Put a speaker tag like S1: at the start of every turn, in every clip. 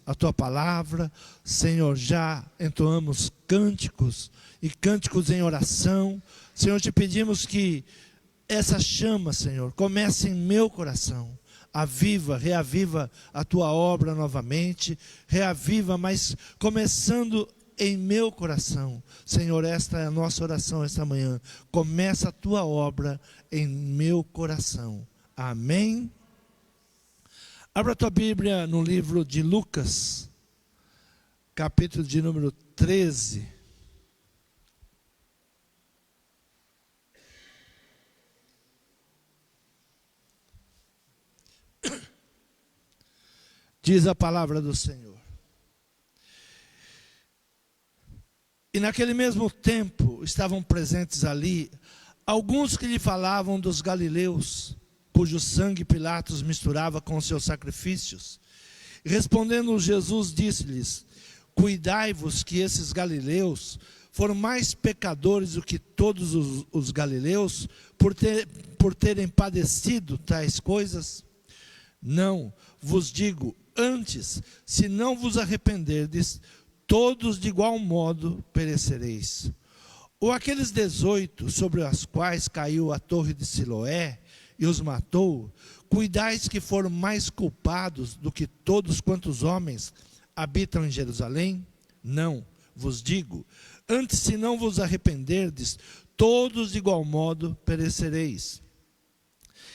S1: a tua palavra, Senhor, já entoamos cânticos e cânticos em oração. Senhor, te pedimos que essa chama, Senhor, comece em meu coração. Aviva, reaviva a tua obra novamente, reaviva, mas começando em meu coração. Senhor, esta é a nossa oração esta manhã. Começa a tua obra em meu coração. Amém. Abra a tua Bíblia no livro de Lucas, capítulo de número 13. Diz a palavra do Senhor. E naquele mesmo tempo estavam presentes ali alguns que lhe falavam dos galileus, cujo sangue Pilatos misturava com os seus sacrifícios. E respondendo Jesus, disse-lhes: cuidai-vos que esses galileus foram mais pecadores do que todos os galileus, por terem padecido tais coisas? Não, vos digo, antes, se não vos arrependerdes, todos de igual modo perecereis. Ou aqueles 18 sobre os quais caiu a torre de Siloé e os matou, cuidais que foram mais culpados do que todos quantos homens habitam em Jerusalém? Não, vos digo, antes, se não vos arrependerdes, todos de igual modo perecereis.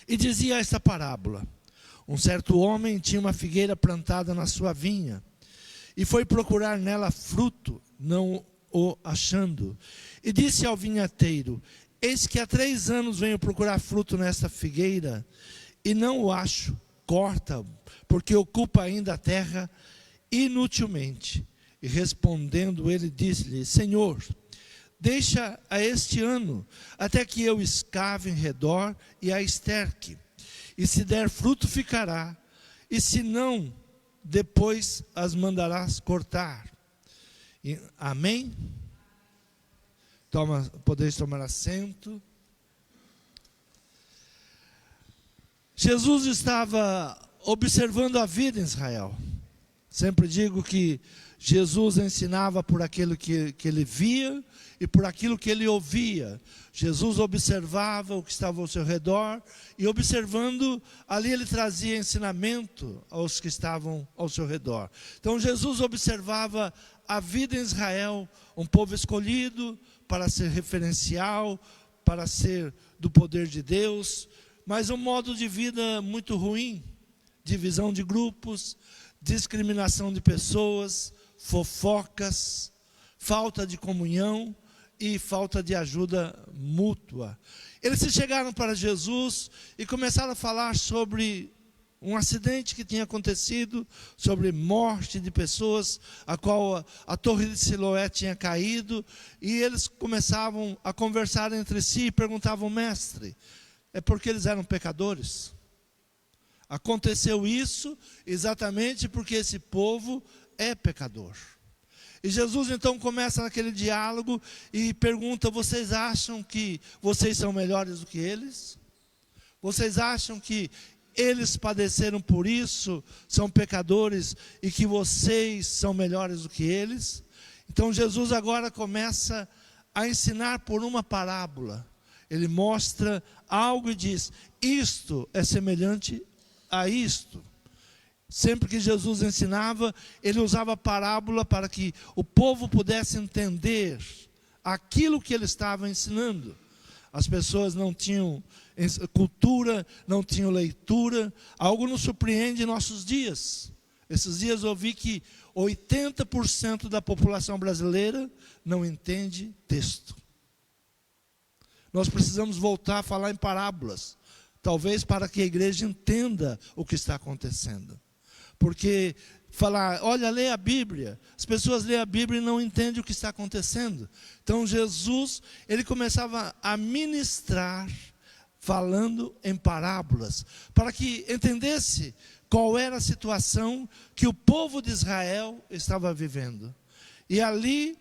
S1: E dizia esta parábola: um certo homem tinha uma figueira plantada na sua vinha, e foi procurar nela fruto, não o achando. E disse ao vinhateiro: eis que há 3 anos venho procurar fruto nesta figueira, e não o acho. Corta, porque ocupa ainda a terra inutilmente. E respondendo ele, disse-lhe: Senhor, deixa a este ano, até que eu escave em redor e a esterque. E se der fruto, ficará, e se não, depois as mandarás cortar. Amém? Podeis tomar assento. Jesus estava observando a vida em Israel. Sempre digo que Jesus ensinava por aquilo que ele via e por aquilo que ele ouvia. Jesus observava o que estava ao seu redor, e observando, ali ele trazia ensinamento aos que estavam ao seu redor. Então Jesus observava a vida em Israel, um povo escolhido para ser referencial, para ser do poder de Deus, mas um modo de vida muito ruim, divisão de grupos, discriminação de pessoas, fofocas, falta de comunhão e falta de ajuda mútua. Eles se chegaram para Jesus e começaram a falar sobre um acidente que tinha acontecido, sobre morte de pessoas, a qual a torre de Siloé tinha caído, e eles começavam a conversar entre si e perguntavam: mestre, é porque eles eram pecadores? Aconteceu isso exatamente porque esse povo é pecador. E Jesus então começa naquele diálogo e pergunta: vocês acham que vocês são melhores do que eles? Vocês acham que eles padeceram por isso, são pecadores, e que vocês são melhores do que eles? Então Jesus agora começa a ensinar por uma parábola. Ele mostra algo e diz: isto é semelhante a isto. Sempre que Jesus ensinava, ele usava a parábola para que o povo pudesse entender aquilo que ele estava ensinando. As pessoas não tinham cultura, não tinham leitura. Algo nos surpreende em nossos dias. Esses dias eu ouvi que 80% da população brasileira não entende texto. Nós precisamos voltar a falar em parábolas, talvez para que a igreja entenda o que está acontecendo. Porque falar, olha, lê a Bíblia, as pessoas lêem a Bíblia e não entendem o que está acontecendo. Então Jesus, ele começava a ministrar, falando em parábolas, para que entendesse qual era a situação que o povo de Israel estava vivendo. E ali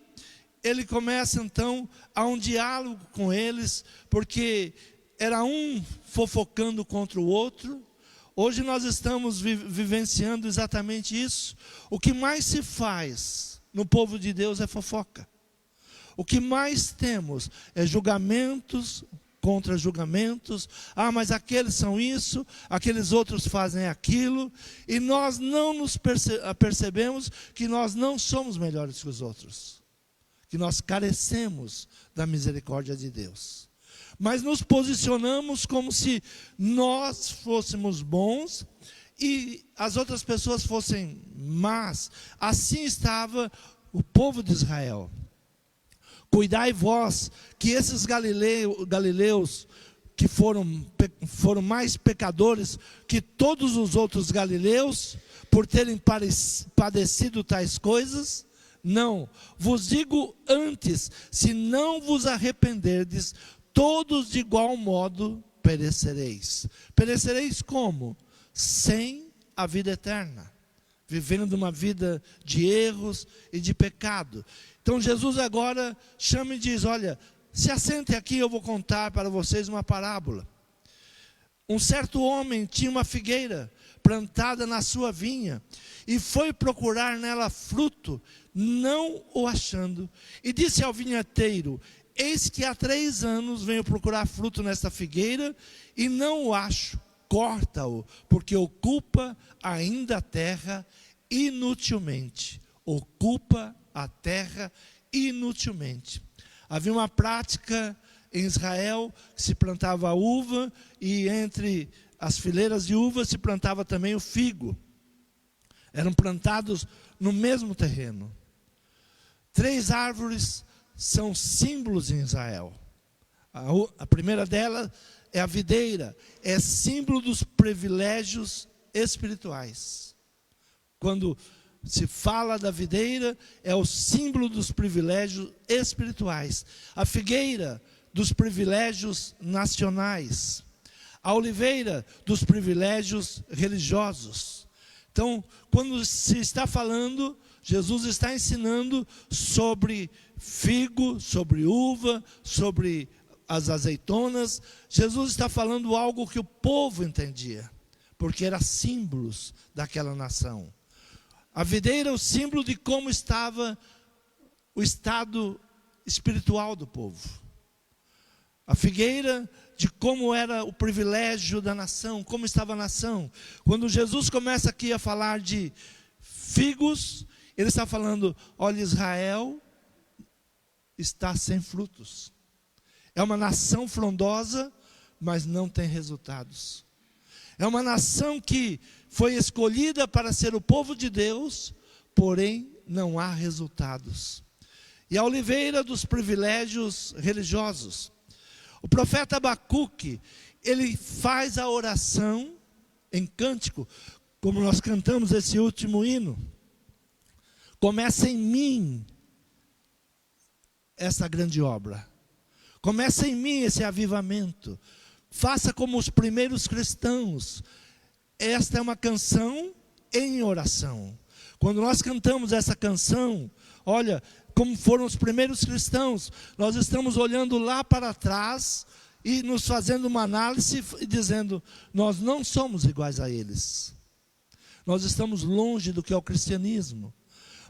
S1: ele começa então a um diálogo com eles, porque era um fofocando contra o outro, Hoje nós estamos vivenciando exatamente isso. O que mais se faz no povo de Deus é fofoca. O que mais temos é julgamentos contra julgamentos. Ah, mas aqueles são isso, aqueles outros fazem aquilo. E nós não nos percebemos que nós não somos melhores que os outros. Que nós carecemos da misericórdia de Deus. Mas nos posicionamos como se nós fôssemos bons e as outras pessoas fossem más. Assim estava o povo de Israel. Cuidai vós que esses galileus que foram mais pecadores que todos os outros galileus, por terem padecido tais coisas, não. Vos digo antes, se não vos arrependerdes, todos de igual modo perecereis. Perecereis como? Sem a vida eterna. Vivendo uma vida de erros e de pecado. Então Jesus agora chama e diz, olha, se assentem aqui, eu vou contar para vocês uma parábola. Um certo homem tinha uma figueira plantada na sua vinha, e foi procurar nela fruto, não o achando. E disse ao vinhateiro, eis que há 3 anos venho procurar fruto nesta figueira, e não o acho. Corta-o, porque ocupa ainda a terra inutilmente. Ocupa a terra inutilmente. Havia uma prática em Israel que se plantava a uva, e entre as fileiras de uva se plantava também o figo. Eram plantados no mesmo terreno. 3 árvores são símbolos em Israel. A primeira delas é a videira, é símbolo dos privilégios espirituais. Quando se fala da videira, é o símbolo dos privilégios espirituais. A figueira, dos privilégios nacionais. A oliveira, dos privilégios religiosos. Então, quando se está falando, Jesus está ensinando sobre figo, sobre uva, sobre as azeitonas. Jesus está falando algo que o povo entendia, porque eram símbolos daquela nação. A videira é o símbolo de como estava o estado espiritual do povo. A figueira de como era o privilégio da nação, como estava a nação. Quando Jesus começa aqui a falar de figos, ele está falando, olha, Israel está sem frutos. É uma nação frondosa, mas não tem resultados. É uma nação que foi escolhida para ser o povo de Deus, porém não há resultados. E a oliveira dos privilégios religiosos. O profeta Abacuque, ele faz a oração em cântico, como nós cantamos esse último hino. Começa em mim essa grande obra. Começa em mim esse avivamento. Faça como os primeiros cristãos. Esta é uma canção em oração. Quando nós cantamos essa canção, olha, como foram os primeiros cristãos, nós estamos olhando lá para trás e nos fazendo uma análise e dizendo, nós não somos iguais a eles. Nós estamos longe do que é o cristianismo.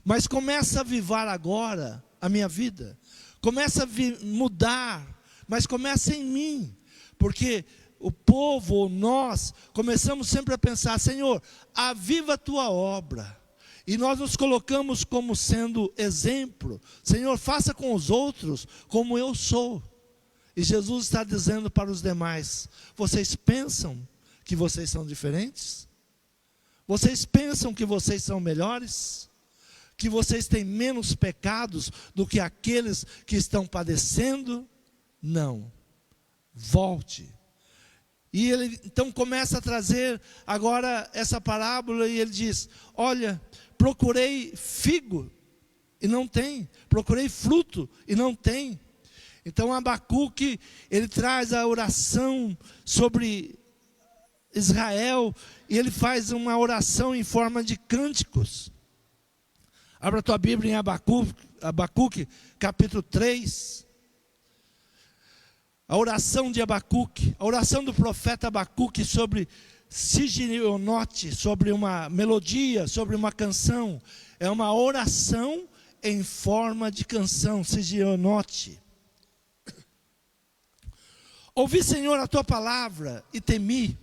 S1: Mas começa a avivar agora a minha vida. Começa a mudar, mas começa em mim. Porque o povo, ou nós, começamos sempre a pensar, Senhor, aviva a tua obra. E nós nos colocamos como sendo exemplo. Senhor, faça com os outros como eu sou. E Jesus está dizendo para os demais, vocês pensam que vocês são diferentes? Vocês pensam que vocês são melhores? Que vocês têm menos pecados do que aqueles que estão padecendo? Não. Volte. E ele então começa a trazer agora essa parábola e ele diz, olha, procurei figo e não tem, procurei fruto e não tem. Então Abacuque, ele traz a oração sobre Israel e ele faz uma oração em forma de cânticos. Abra a tua Bíblia em Abacuque, capítulo 3. A oração de Abacuque, a oração do profeta Abacuque sobre sigionote, sobre uma melodia, sobre uma canção. É uma oração em forma de canção, sigionote. Ouvi, Senhor, a tua palavra e temi.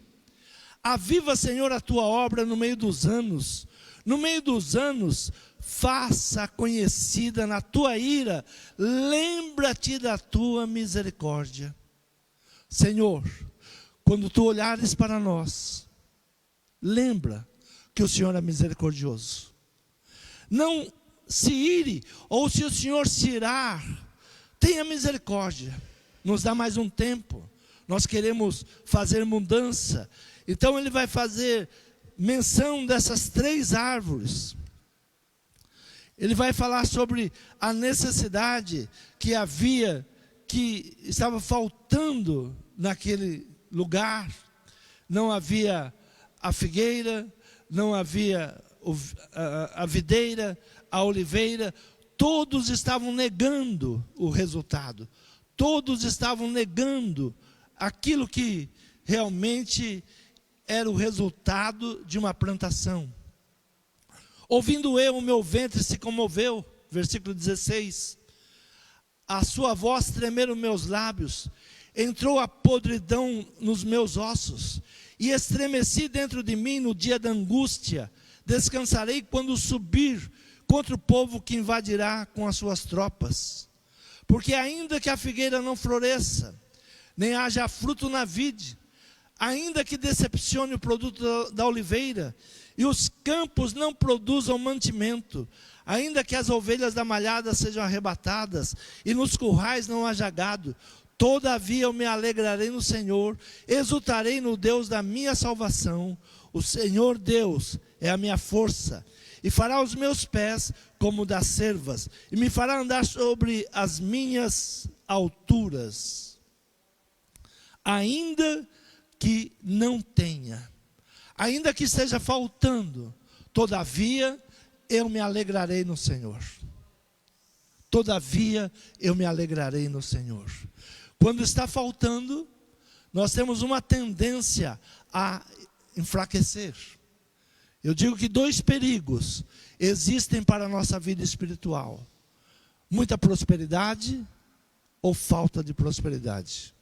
S1: Aviva, Senhor, a tua obra no meio dos anos. No meio dos anos, faça conhecida na tua ira. Lembra-te da tua misericórdia. Senhor, quando tu olhares para nós, lembra que o Senhor é misericordioso. Não se ire, ou se o Senhor se irar, tenha misericórdia. Nos dá mais um tempo. Nós queremos fazer mudança. Então ele vai fazer menção dessas 3 árvores. Ele vai falar sobre a necessidade que havia, que estava faltando naquele lugar. Não havia a figueira, não havia a videira, a oliveira. Todos estavam negando o resultado. Todos estavam negando aquilo que realmente era o resultado de uma plantação. Ouvindo eu, o meu ventre se comoveu, versículo 16. A sua voz tremeram meus lábios, entrou a podridão nos meus ossos, e estremeci dentro de mim no dia da angústia. Descansarei quando subir contra o povo que invadirá com as suas tropas. Porque ainda que a figueira não floresça, nem haja fruto na vide, ainda que decepcione o produto da oliveira, e os campos não produzam mantimento, ainda que as ovelhas da malhada sejam arrebatadas, e nos currais não haja gado, todavia eu me alegrarei no Senhor, exultarei no Deus da minha salvação. O Senhor Deus é a minha força, e fará os meus pés como das cervas, e me fará andar sobre as minhas alturas. Ainda que não tenha, ainda que esteja faltando, todavia eu me alegrarei no Senhor. Todavia eu me alegrarei no Senhor. Quando está faltando, nós temos uma tendência a enfraquecer. Eu digo que 2 perigos existem para a nossa vida espiritual: muita prosperidade ou falta de prosperidade.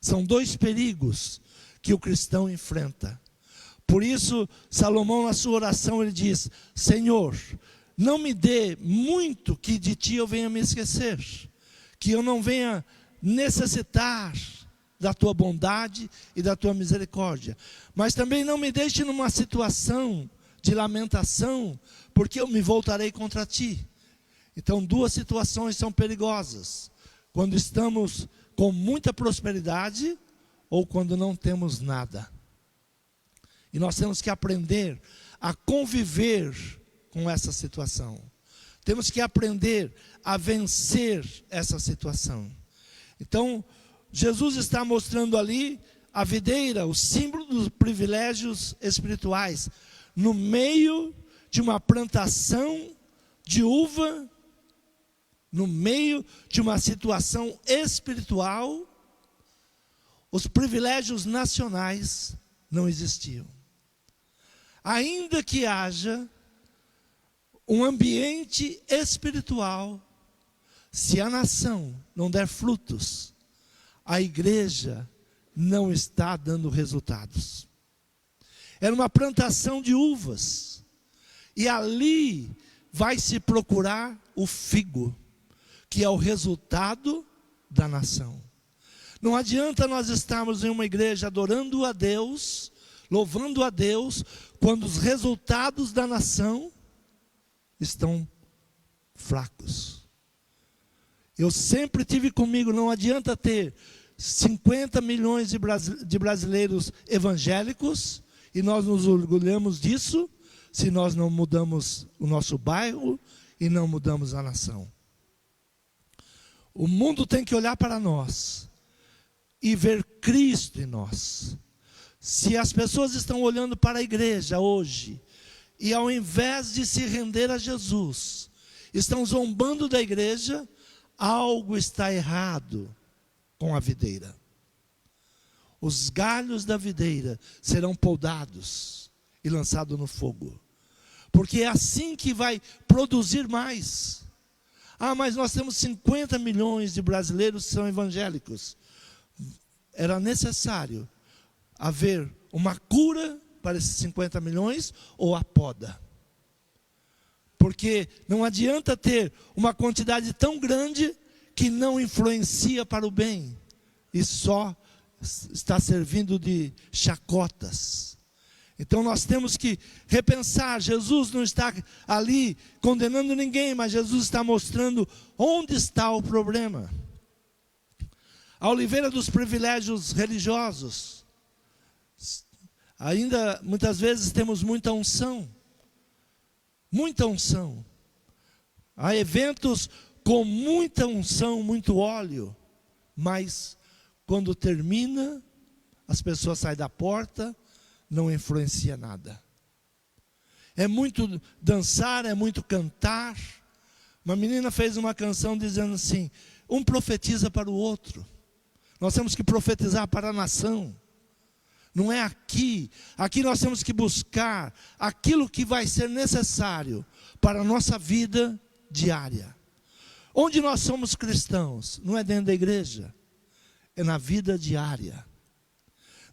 S1: São 2 perigos que o cristão enfrenta. Por isso, Salomão, na sua oração, ele diz: Senhor, não me dê muito que de ti eu venha me esquecer, que eu não venha necessitar da tua bondade e da tua misericórdia, mas também não me deixe numa situação de lamentação, porque eu me voltarei contra ti. Então 2 situações são perigosas: quando estamos com muita prosperidade ou quando não temos nada. E nós temos que aprender a conviver com essa situação. Temos que aprender a vencer essa situação. Então, Jesus está mostrando ali a videira, o símbolo dos privilégios espirituais, no meio de uma plantação de uva, no meio de uma situação espiritual. Os privilégios nacionais não existiam. Ainda que haja um ambiente espiritual, se a nação não der frutos, a igreja não está dando resultados. Era uma plantação de uvas, e ali vai se procurar o figo, que é o resultado da nação. Não adianta nós estarmos em uma igreja adorando a Deus, louvando a Deus, quando os resultados da nação estão fracos. Eu sempre tive comigo, não adianta ter 50 milhões de brasileiros evangélicos, e nós nos orgulhamos disso, se nós não mudamos o nosso bairro e não mudamos a nação. O mundo tem que olhar para nós e ver Cristo em nós. Se as pessoas estão olhando para a igreja hoje, e ao invés de se render a Jesus, estão zombando da igreja, algo está errado com a videira. os galhos da videira serão podados e lançados no fogo. Porque é assim que vai produzir mais. Ah, mas nós temos 50 milhões de brasileiros que são evangélicos. Era necessário haver uma cura para esses 50 milhões ou a poda. Porque não adianta ter uma quantidade tão grande que não influencia para o bem e só está servindo de chacotas. Então nós temos que repensar. Jesus não está ali condenando ninguém, mas Jesus está mostrando onde está o problema. A oliveira dos privilégios religiosos. Ainda muitas vezes temos muita unção. Muita unção. Há eventos com muita unção, muito óleo, mas quando termina, as pessoas saem da porta, não influencia nada. É muito dançar, é muito cantar. Uma menina fez uma canção dizendo assim: um profetiza para o outro. Nós temos que profetizar para a nação. Não é aqui. Aqui nós temos que buscar aquilo que vai ser necessário para a nossa vida diária. Onde nós somos cristãos, não é dentro da igreja, é na vida diária.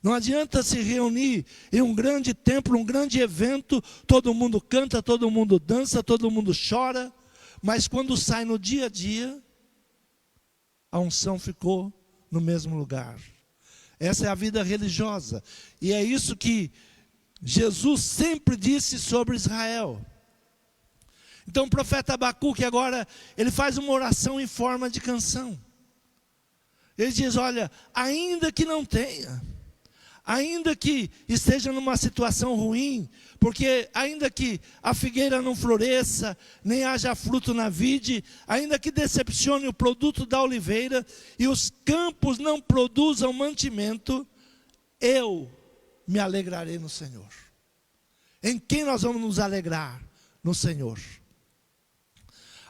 S1: Não adianta se reunir em um grande templo, um grande evento, todo mundo canta, todo mundo dança, todo mundo chora, mas quando sai no dia a dia, a unção ficou no mesmo lugar. Essa é a vida religiosa, e é isso que Jesus sempre disse sobre Israel. Então o profeta Abacuque agora, ele faz uma oração em forma de canção. Ele diz: olha, ainda que não tenha, ainda que esteja numa situação ruim, porque ainda que a figueira não floresça, nem haja fruto na vide, ainda que decepcione o produto da oliveira, e os campos não produzam mantimento, eu me alegrarei no Senhor. Em quem nós vamos nos alegrar? No Senhor.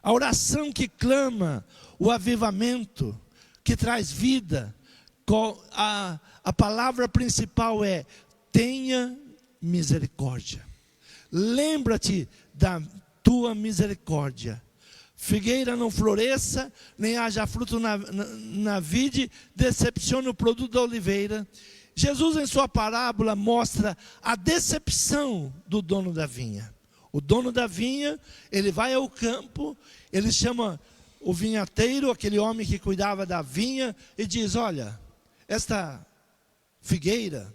S1: A oração que clama o avivamento, que traz vida, a palavra principal é: tenha misericórdia. Lembra-te da tua misericórdia. Figueira não floresça, nem haja fruto na vide, decepcione o produto da oliveira. Jesus, em sua parábola, mostra a decepção do dono da vinha. O dono da vinha, ele vai ao campo, ele chama o vinhateiro, aquele homem que cuidava da vinha, e diz: olha, esta figueira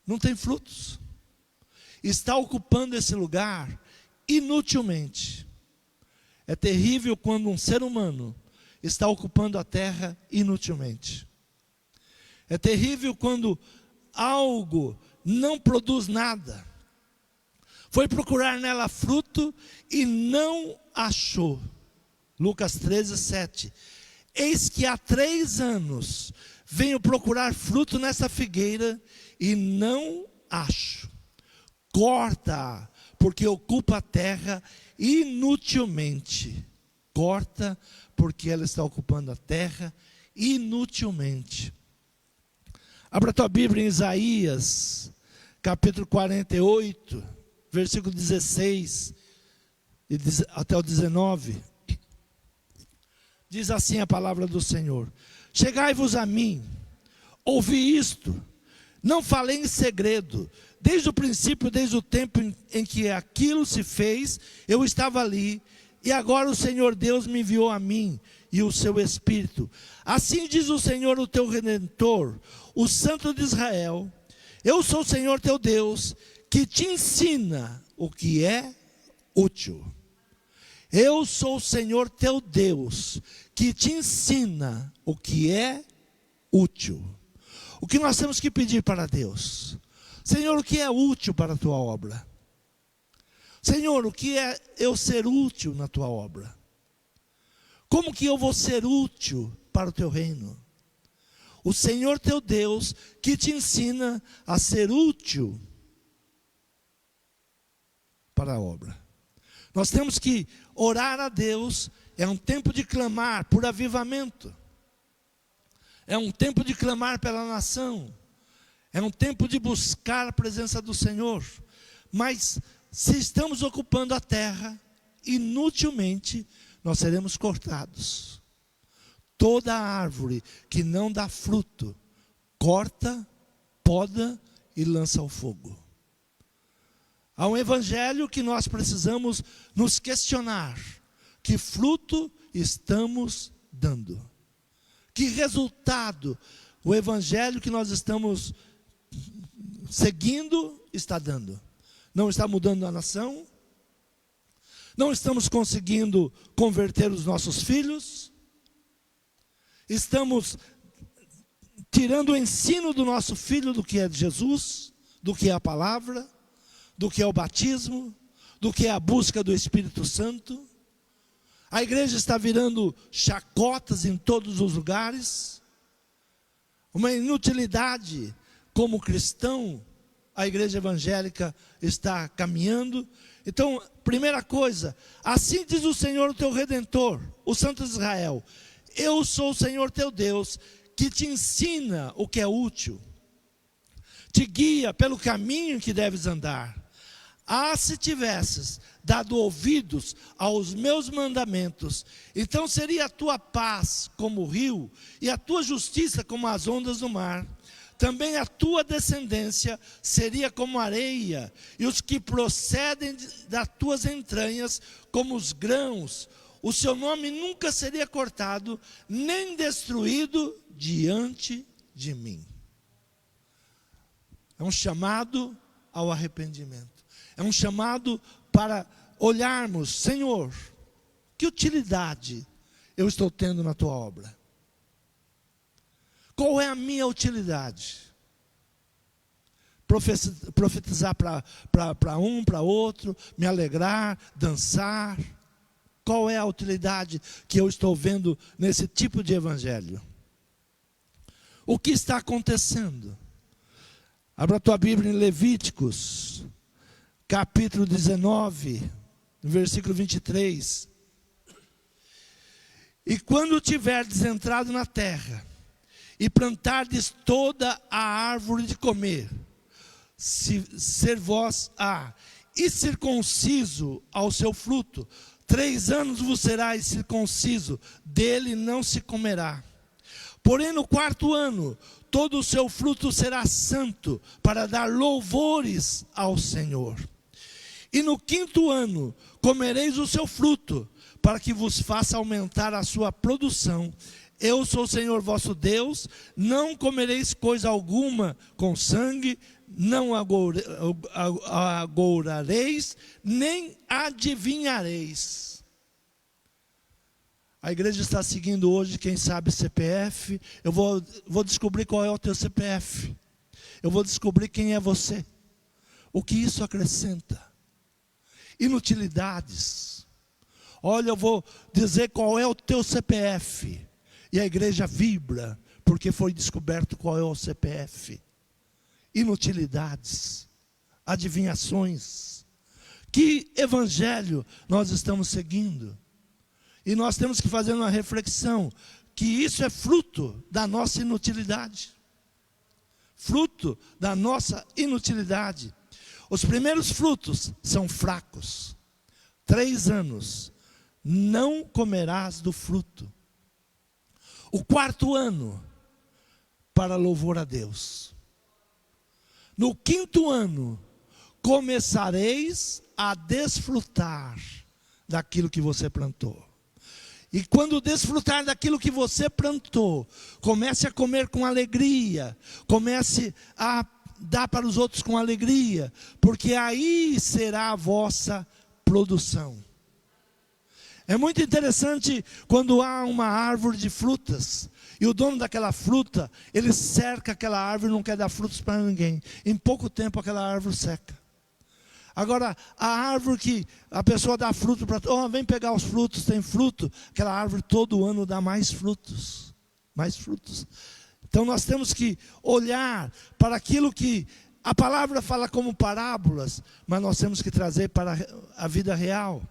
S1: não tem frutos, está ocupando esse lugar inutilmente. É terrível quando um ser humano está ocupando a terra inutilmente. É terrível quando algo não produz nada. Foi procurar nela fruto e não achou. Lucas 13:7. Eis que há 3 anos venho procurar fruto nessa figueira e não acho. Corta, porque ocupa a terra inutilmente. Corta, porque ela está ocupando a terra inutilmente. Abra tua Bíblia em Isaías, capítulo 48, versículo 16 até o 19. Diz assim a palavra do Senhor: chegai-vos a mim, ouvi isto, não falei em segredo. Desde o princípio, desde o tempo em que aquilo se fez, eu estava ali, e agora o Senhor Deus me enviou a mim, e o seu Espírito. Assim diz o Senhor, o teu Redentor, o Santo de Israel: eu sou o Senhor teu Deus, que te ensina o que é útil. Eu sou o Senhor teu Deus, que te ensina o que é útil. O que nós temos que pedir para Deus? Senhor, o que é útil para a tua obra? Senhor, o que é eu ser útil na tua obra? Como que eu vou ser útil para o teu reino? O Senhor teu Deus, que te ensina a ser útil para a obra. Nós temos que orar a Deus. É um tempo de clamar por avivamento. É um tempo de clamar pela nação. É um tempo de buscar a presença do Senhor. Mas se estamos ocupando a terra, inutilmente nós seremos cortados. Toda árvore que não dá fruto, corta, poda e lança ao fogo. Há um evangelho que nós precisamos nos questionar. Que fruto estamos dando? Que resultado o evangelho que nós estamos seguindo está dando? Não está mudando a nação? Não estamos conseguindo converter os nossos filhos? Estamos tirando o ensino do nosso filho do que é de Jesus, do que é a palavra, do que é o batismo, do que é a busca do Espírito Santo? A igreja está virando chacotas em todos os lugares. Uma inutilidade como cristão, a igreja evangélica está caminhando. Então, primeira coisa, assim diz o Senhor, o teu Redentor, o Santo de Israel: eu sou o Senhor teu Deus, que te ensina o que é útil, te guia pelo caminho que deves andar. Ah, se tivesses dado ouvidos aos meus mandamentos, então seria a tua paz como o rio, e a tua justiça como as ondas do mar. Também a tua descendência seria como areia, e os que procedem das tuas entranhas como os grãos. O seu nome nunca seria cortado, nem destruído diante de mim. É um chamado ao arrependimento. É um chamado para olharmos: Senhor, que utilidade eu estou tendo na tua obra? Qual é a minha utilidade? Profetizar para um, para outro, me alegrar, dançar. Qual é a utilidade que eu estou vendo nesse tipo de evangelho? O que está acontecendo? Abra a tua Bíblia em Levíticos, capítulo 19, versículo 23. E quando tiverdes entrado na terra, e plantardes toda a árvore de comer, ser vós e circunciso ao seu fruto, 3 anos vos serás circunciso, dele não se comerá. Porém no 4º ano, todo o seu fruto será santo, para dar louvores ao Senhor. E no 5º ano, comereis o seu fruto, para que vos faça aumentar a sua produção. Eu sou o Senhor vosso Deus, não comereis coisa alguma com sangue, não agourareis, nem adivinhareis. A igreja está seguindo hoje, quem sabe, CPF. Eu vou descobrir qual é o teu CPF. Eu vou descobrir quem é você. O que isso acrescenta? Inutilidades. Olha, eu vou dizer qual é o teu CPF. E a igreja vibra, porque foi descoberto qual é o CPF. Inutilidades, adivinhações. Que evangelho nós estamos seguindo? E nós temos que fazer uma reflexão, que isso é fruto da nossa inutilidade. Fruto da nossa inutilidade. Os primeiros frutos são fracos. 3 anos, não comerás do fruto. O 4º ano, para louvor a Deus. No 5º ano, começareis a desfrutar daquilo que você plantou. E quando desfrutar daquilo que você plantou, comece a comer com alegria, comece a dar para os outros com alegria, porque aí será a vossa produção. É muito interessante quando há uma árvore de frutas, e o dono daquela fruta, ele cerca aquela árvore e não quer dar frutos para ninguém. Em pouco tempo aquela árvore seca. Agora, a árvore que a pessoa dá fruto para... vem pegar os frutos, tem fruto. Aquela árvore todo ano dá mais frutos. Mais frutos. Então nós temos que olhar para aquilo que a palavra fala como parábolas, mas nós temos que trazer para a vida real.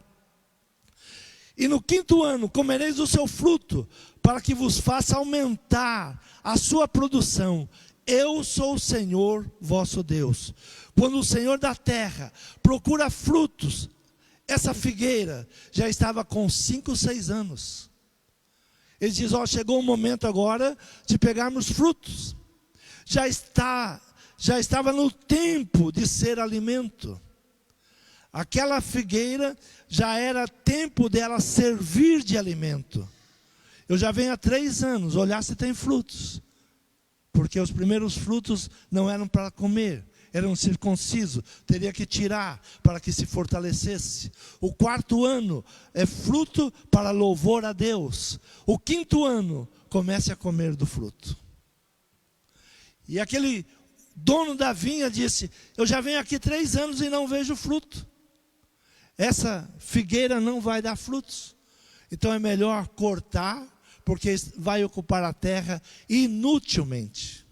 S1: E no 5º ano comereis o seu fruto, para que vos faça aumentar a sua produção. Eu sou o Senhor vosso Deus. Quando o Senhor da terra procura frutos, essa figueira já estava com 5, 6 anos. Ele diz, chegou o momento agora de pegarmos frutos. Já estava no tempo de ser alimento. Aquela figueira já era tempo dela servir de alimento. Eu já venho há 3 anos olhar se tem frutos. Porque os primeiros frutos não eram para comer, eram circuncisos. Teria que tirar para que se fortalecesse. O 4º ano é fruto para louvor a Deus. O 5º ano comece a comer do fruto. E aquele dono da vinha disse, eu já venho aqui 3 anos e não vejo fruto. Essa figueira não vai dar frutos. Então é melhor cortar, porque vai ocupar a terra inutilmente.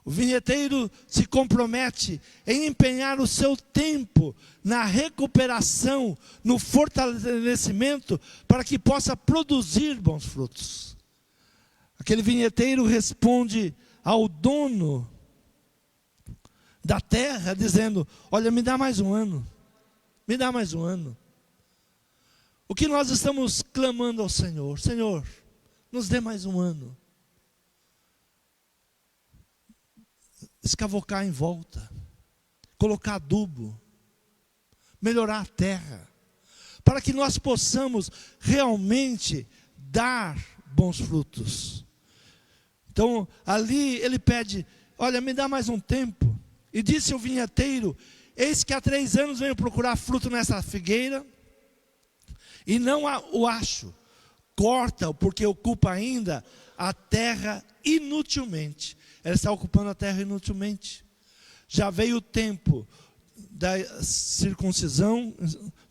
S1: O vinheteiro se compromete em empenhar o seu tempo na recuperação, no fortalecimento, para que possa produzir bons frutos. Aquele vinheteiro responde ao dono da terra, dizendo, olha, me dá mais um ano. Me dá mais um ano. O que nós estamos clamando ao Senhor? Senhor, nos dê mais um ano. Escavocar em volta. Colocar adubo. Melhorar a terra. Para que nós possamos realmente dar bons frutos. Então, ali ele pede, olha, me dá mais um tempo. E disse o vinheteiro, eis que há 3 anos venho procurar fruto nessa figueira, e não o acho. Corta-o, porque ocupa ainda a terra inutilmente. Ela está ocupando a terra inutilmente. Já veio o tempo da circuncisão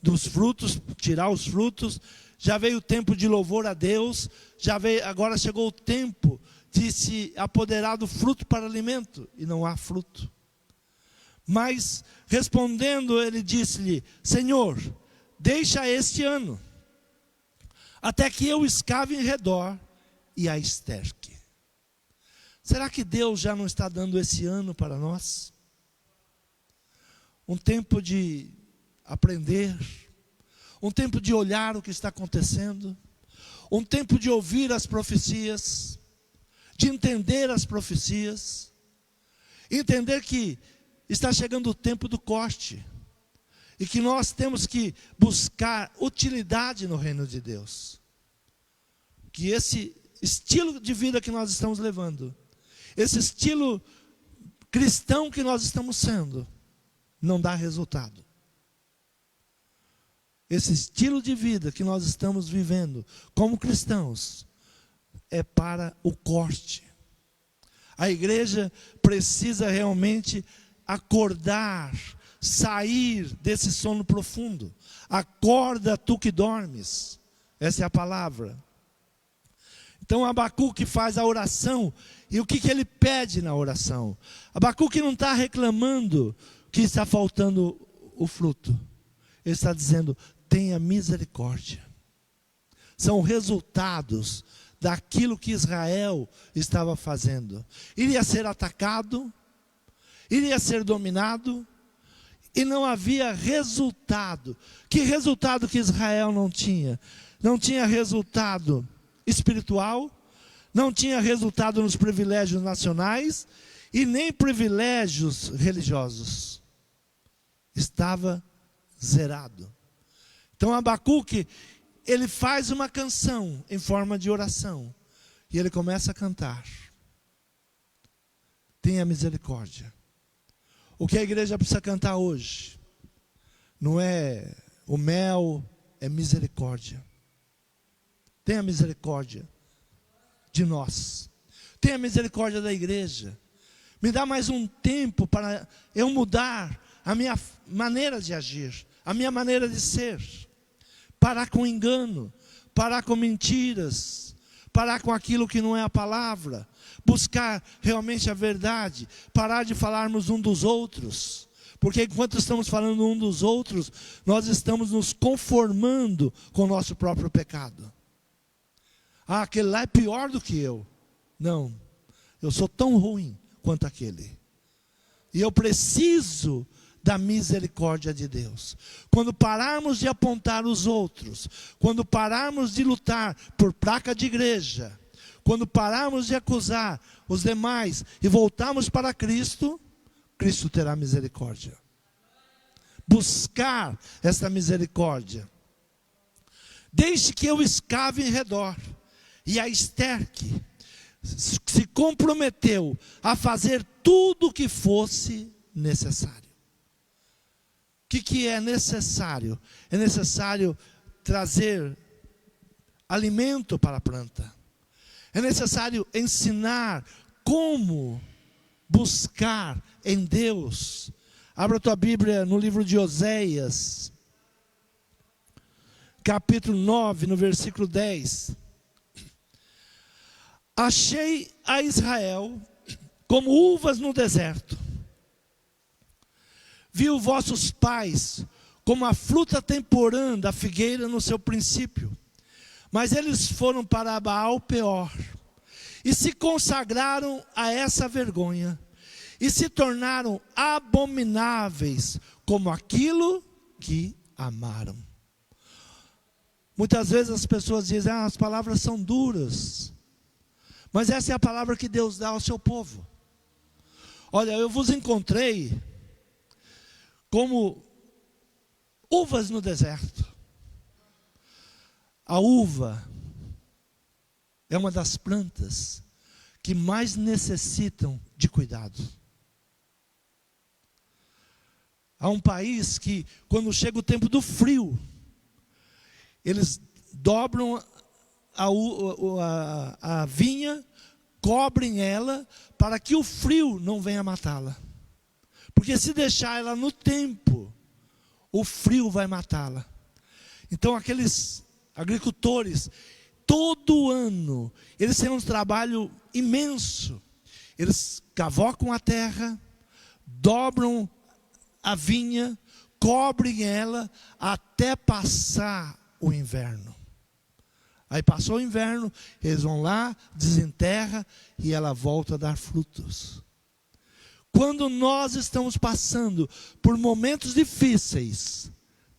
S1: dos frutos, tirar os frutos. Já veio o tempo de louvor a Deus. Agora chegou o tempo de se apoderar do fruto para alimento. E não há fruto. Mas, respondendo, ele disse-lhe, Senhor, deixa este ano, até que eu escave em redor e a esterque. Será que Deus já não está dando esse ano para nós? Um tempo de aprender, um tempo de olhar o que está acontecendo, um tempo de ouvir as profecias, de entender as profecias, entender que está chegando o tempo do corte. E que nós temos que buscar utilidade no reino de Deus. Que esse estilo de vida que nós estamos levando, esse estilo cristão que nós estamos sendo, não dá resultado. Esse estilo de vida que nós estamos vivendo como cristãos é para o corte. A igreja precisa realmente acordar, sair desse sono profundo. Acorda tu que dormes. Essa é a palavra. Então Abacuque faz a oração. E o que ele pede na oração? Abacuque não está reclamando que está faltando o fruto. Ele está dizendo, tenha misericórdia. São resultados daquilo que Israel estava fazendo. Iria ser atacado, iria ser dominado, e não havia resultado. Que resultado que Israel não tinha? Não tinha resultado espiritual, não tinha resultado nos privilégios nacionais, e nem privilégios religiosos. Estava zerado. Então Abacuque, ele faz uma canção em forma de oração, e ele começa a cantar. Tenha misericórdia. O que a igreja precisa cantar hoje não é o mel, é misericórdia. Tenha misericórdia de nós. Tenha misericórdia da igreja. Me dá mais um tempo para eu mudar a minha maneira de agir, a minha maneira de ser. Parar com engano, parar com mentiras, parar com aquilo que não é a palavra. Buscar realmente a verdade, parar de falarmos um dos outros, Porque enquanto estamos falando um dos outros, nós estamos nos conformando com o nosso próprio pecado. Ah, aquele lá é pior do que eu. Não, eu sou tão ruim quanto aquele. E eu preciso da misericórdia de Deus. Quando pararmos de apontar os outros, quando pararmos de lutar por placa de igreja, quando pararmos de acusar os demais e voltarmos para Cristo, Cristo terá misericórdia. Buscar essa misericórdia. Deixe que eu escave em redor. E a esterque se comprometeu a fazer tudo o que fosse necessário. O que é necessário? É necessário trazer alimento para a planta. É necessário ensinar como buscar em Deus. Abra a tua Bíblia no livro de Oséias, capítulo 9, no versículo 10. Achei a Israel como uvas no deserto. Viu vossos pais como a fruta temporã da figueira no seu princípio. Mas eles foram para Baal Peor e se consagraram a essa vergonha e se tornaram abomináveis como aquilo que amaram. Muitas vezes as pessoas dizem, as palavras são duras. Mas essa é a palavra que Deus dá ao seu povo. Olha, eu vos encontrei como uvas no deserto. A uva é uma das plantas que mais necessitam de cuidado. Há um país que, quando chega o tempo do frio, eles dobram a vinha, cobrem ela, para que o frio não venha matá-la. Porque se deixar ela no tempo, o frio vai matá-la. Então aqueles agricultores, todo ano, eles têm um trabalho imenso. Eles cavocam a terra, dobram a vinha, cobrem ela, até passar o inverno. Aí passou o inverno, eles vão lá, desenterra e ela volta a dar frutos. Quando nós estamos passando por momentos difíceis,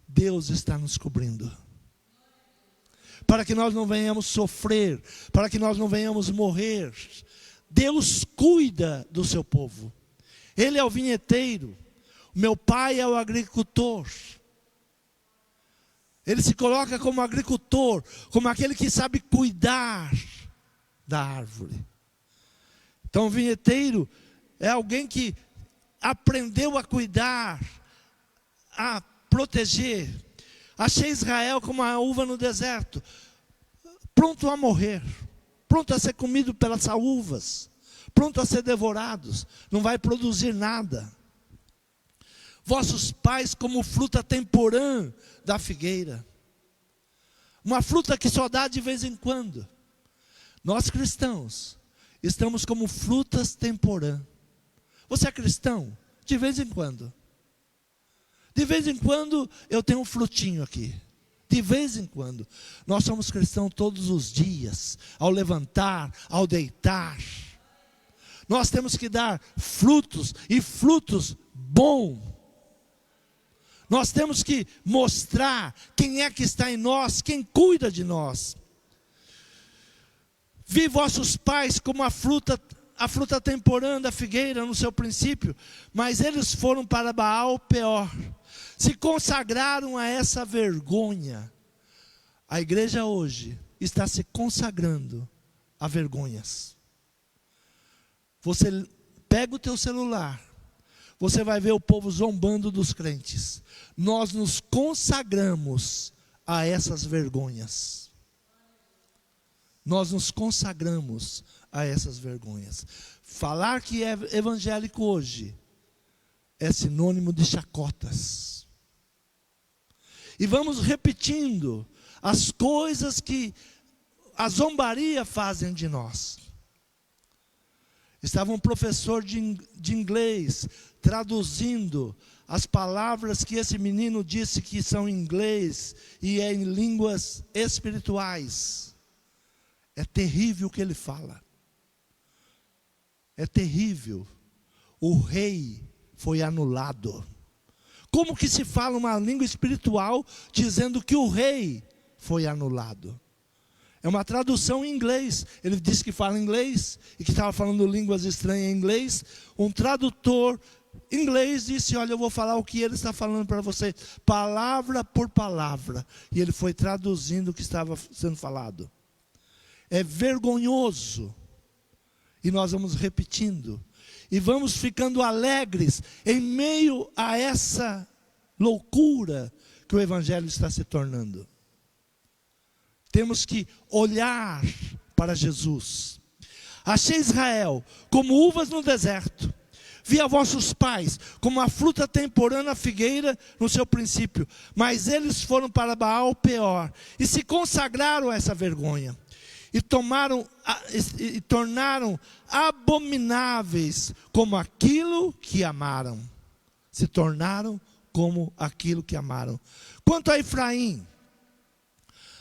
S1: Deus está nos cobrindo. Para que nós não venhamos sofrer, para que nós não venhamos morrer. Deus cuida do seu povo. Ele é o vinheteiro, o meu pai é o agricultor. Ele se coloca como agricultor, como aquele que sabe cuidar da árvore. Então o vinheteiro é alguém que aprendeu a cuidar, a proteger. Achei Israel como a uva no deserto, pronto a morrer, pronto a ser comido pelas uvas, pronto a ser devorados, não vai produzir nada. Vossos pais como fruta temporã da figueira, uma fruta que só dá de vez em quando. Nós cristãos estamos como frutas temporã. Você é cristão? De vez em quando. De vez em quando eu tenho um frutinho aqui. De vez em quando. Nós somos cristãos todos os dias. Ao levantar, ao deitar. Nós temos que dar frutos. E frutos bons. Nós temos que mostrar quem é que está em nós. Quem cuida de nós. Vi vossos pais como a fruta temporã da figueira no seu princípio, mas eles foram para Baal Peor, se consagraram a essa vergonha. A igreja hoje está se consagrando a vergonhas. Você pega o teu celular, você vai ver o povo zombando dos crentes. Nós nos consagramos a essas vergonhas. Nós nos consagramos a essas vergonhas. Falar que é evangélico hoje é sinônimo de chacotas. E vamos repetindo as coisas que a zombaria fazem de nós. Estava um professor de inglês traduzindo as palavras que esse menino disse que são em inglês e em línguas espirituais. É terrível o que ele fala. É terrível. O rei foi anulado. Como que se fala uma língua espiritual dizendo que o rei foi anulado? É uma tradução em inglês. Ele disse que fala inglês e que estava falando línguas estranhas em inglês. Um tradutor inglês disse: olha, eu vou falar o que ele está falando para você, palavra por palavra. E ele foi traduzindo o que estava sendo falado. É vergonhoso. E nós vamos repetindo. E vamos ficando alegres em meio a essa loucura que o Evangelho está se tornando. Temos que olhar para Jesus. Achei Israel como uvas no deserto. Vi a vossos pais como a fruta temporânea figueira no seu princípio. Mas eles foram para Baal Peor e se consagraram a essa vergonha. E tornaram abomináveis como aquilo que amaram. Se tornaram como aquilo que amaram. Quanto a Efraim,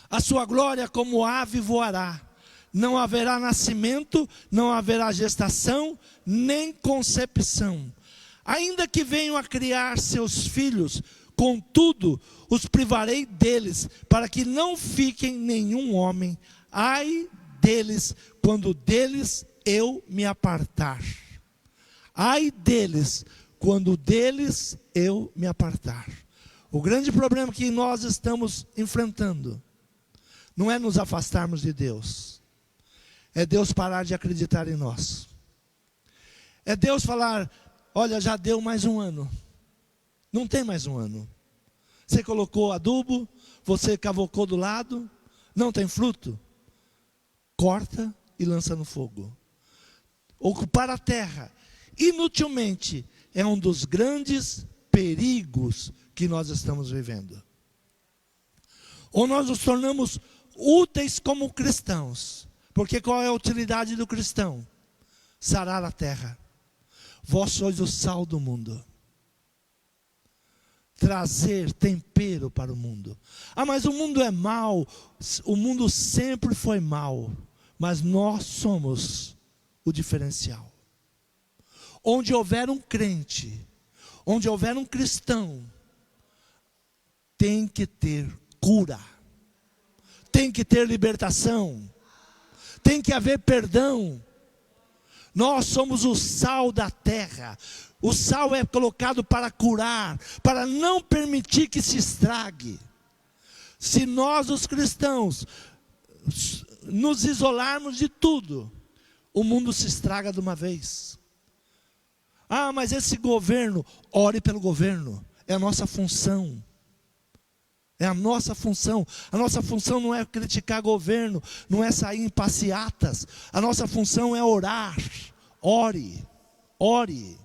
S1: a sua glória como ave voará. Não haverá nascimento, não haverá gestação, nem concepção. Ainda que venham a criar seus filhos, contudo, os privarei deles, para que não fiquem nenhum homem. Ai deles, quando deles eu me apartar. Ai deles, quando deles eu me apartar. O grande problema que nós estamos enfrentando não é nos afastarmos de Deus. É Deus parar de acreditar em nós. É Deus falar: olha, já deu mais um ano. Não tem mais um ano. Você colocou adubo, você cavocou do lado, não tem fruto. Corta e lança no fogo. Ocupar a terra inutilmente é um dos grandes perigos que nós estamos vivendo. Ou nós nos tornamos úteis como cristãos. Porque qual é a utilidade do cristão? Sarar a terra. Vós sois o sal do mundo. Trazer tempero para o mundo. Ah, mas o mundo é mau. O mundo sempre foi mau. Mas nós somos o diferencial. Onde houver um crente, onde houver um cristão, tem que ter cura. Tem que ter libertação. Tem que haver perdão. Nós somos o sal da terra. O sal é colocado para curar, para não permitir que se estrague. Se nós, os cristãos, nos isolarmos de tudo, o mundo se estraga de uma vez. Ah, mas esse governo, ore pelo governo. É a nossa função. É a nossa função. A nossa função não é criticar governo, não é sair em passeatas. A nossa função é orar. Ore, ore.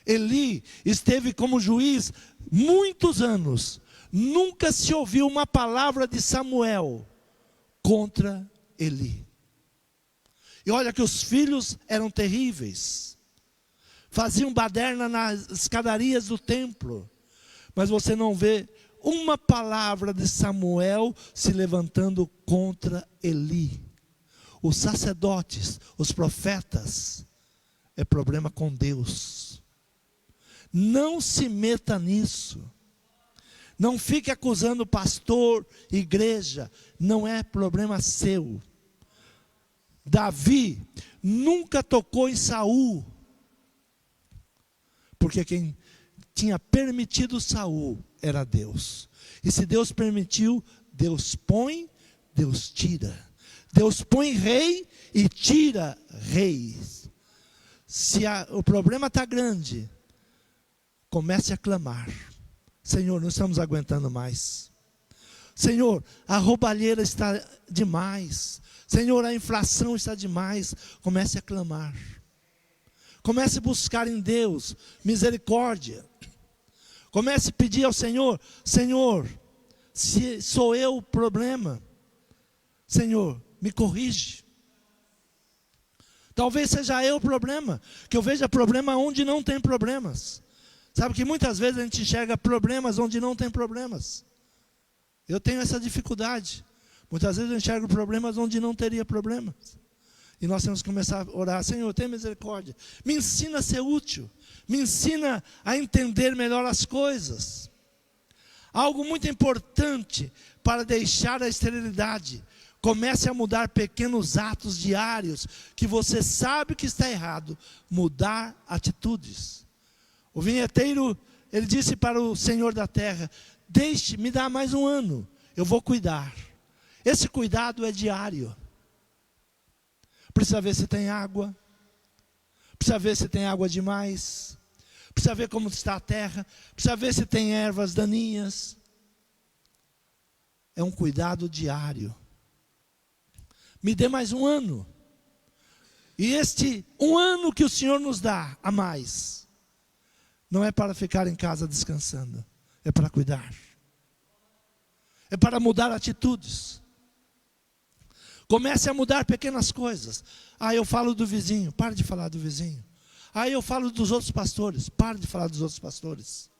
S1: Eli esteve como juiz muitos anos. Nunca se ouviu uma palavra de Samuel contra Eli. E olha que os filhos eram terríveis. Faziam baderna nas escadarias do templo. Mas você não vê uma palavra de Samuel se levantando contra Eli. Os sacerdotes, os profetas, é problema com Deus. Não se meta nisso. Não fique acusando pastor, igreja. Não é problema seu. Davi nunca tocou em Saul. Porque quem tinha permitido Saul era Deus. E se Deus permitiu, Deus põe, Deus tira. Deus põe rei e tira reis. Se o problema está grande, comece a clamar: Senhor, não estamos aguentando mais. Senhor, a roubalheira está demais. Senhor, a inflação está demais. Comece a clamar. Comece a buscar em Deus misericórdia. Comece a pedir ao Senhor: Senhor, se sou eu o problema, Senhor, me corrige. Talvez seja eu o problema, que eu veja problema onde não tem problemas. Sabe que muitas vezes a gente enxerga problemas onde não tem problemas. Eu tenho essa dificuldade. Muitas vezes eu enxergo problemas onde não teria problemas. E nós temos que começar a orar: Senhor, tenha misericórdia. Me ensina a ser útil. Me ensina a entender melhor as coisas. Algo muito importante para deixar a esterilidade. Comece a mudar pequenos atos diários que você sabe que está errado. Mudar atitudes. O vinheteiro, ele disse para o Senhor da terra: me dá mais um ano, eu vou cuidar. Esse cuidado é diário. Precisa ver se tem água. Precisa ver se tem água demais. Precisa ver como está a terra. Precisa ver se tem ervas daninhas. É um cuidado diário. Me dê mais um ano. E este um ano que o Senhor nos dá a mais, não é para ficar em casa descansando. É para cuidar. É para mudar atitudes. Comece a mudar pequenas coisas. Eu falo do vizinho, pare de falar do vizinho. Eu falo dos outros pastores, pare de falar dos outros pastores.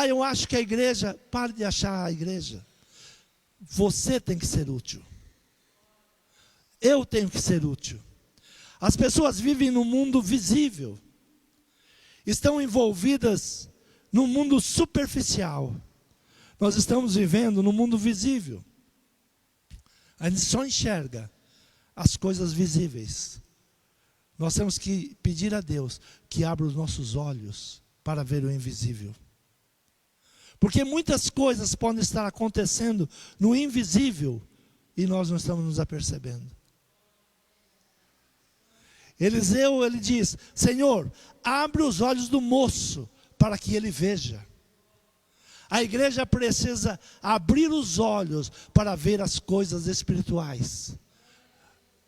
S1: Eu acho que a igreja, pare de achar a igreja. Você tem que ser útil. Eu tenho que ser útil. As pessoas vivem no mundo visível. Estão envolvidas no mundo superficial. Nós estamos vivendo no mundo visível. A gente só enxerga as coisas visíveis. Nós temos que pedir a Deus que abra os nossos olhos para ver o invisível. Porque muitas coisas podem estar acontecendo no invisível e nós não estamos nos apercebendo. Eliseu, ele diz: Senhor, abre os olhos do moço para que ele veja. A igreja precisa abrir os olhos para ver as coisas espirituais.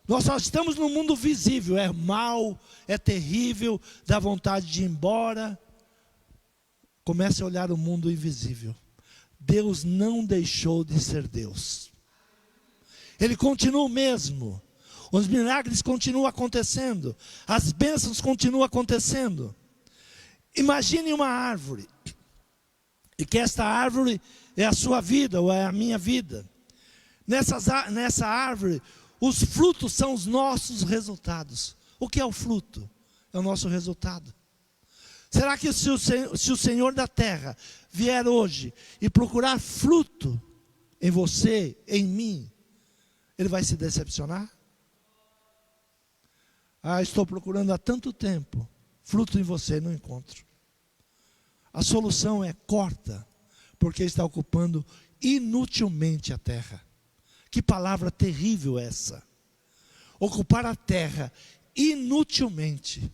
S1: Nós só estamos no mundo visível, é mal, é terrível, dá vontade de ir embora. Comece a olhar o mundo invisível. Deus não deixou de ser Deus. Ele continua o mesmo. Os milagres continuam acontecendo. As bênçãos continuam acontecendo. Imagine uma árvore. E que esta árvore é a sua vida ou é a minha vida. Nessa árvore, os frutos são os nossos resultados. O que é o fruto? É o nosso resultado. Será que se o Senhor da terra vier hoje e procurar fruto em você, em mim, Ele vai se decepcionar? Estou procurando há tanto tempo fruto em você, não encontro. A solução é: corta, porque está ocupando inutilmente a terra. Que palavra terrível essa! Ocupar a terra inutilmente.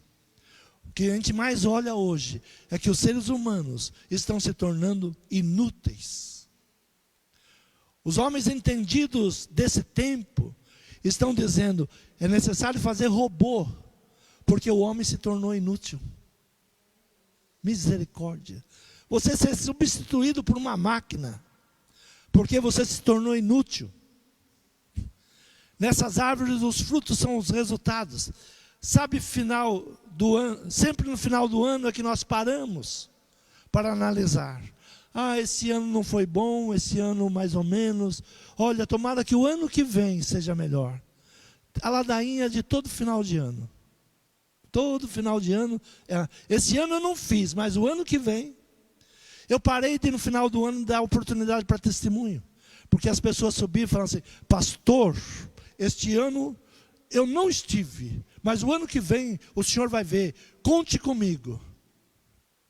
S1: O que a gente mais olha hoje é que os seres humanos estão se tornando inúteis. Os homens entendidos desse tempo estão dizendo: é necessário fazer robô, porque o homem se tornou inútil. Misericórdia. Você ser substituído por uma máquina, porque você se tornou inútil. Nessas árvores os frutos são os resultados. Sabe, final do ano, sempre no final do ano é que nós paramos para analisar. Esse ano não foi bom, esse ano mais ou menos. Olha, tomara que o ano que vem seja melhor. A ladainha de todo final de ano. Todo final de ano. Esse ano eu não fiz, mas o ano que vem. Eu parei de no final do ano dar oportunidade para testemunho. Porque as pessoas subiam e falavam assim: pastor, este ano eu não estive, mas o ano que vem o senhor vai ver, conte comigo.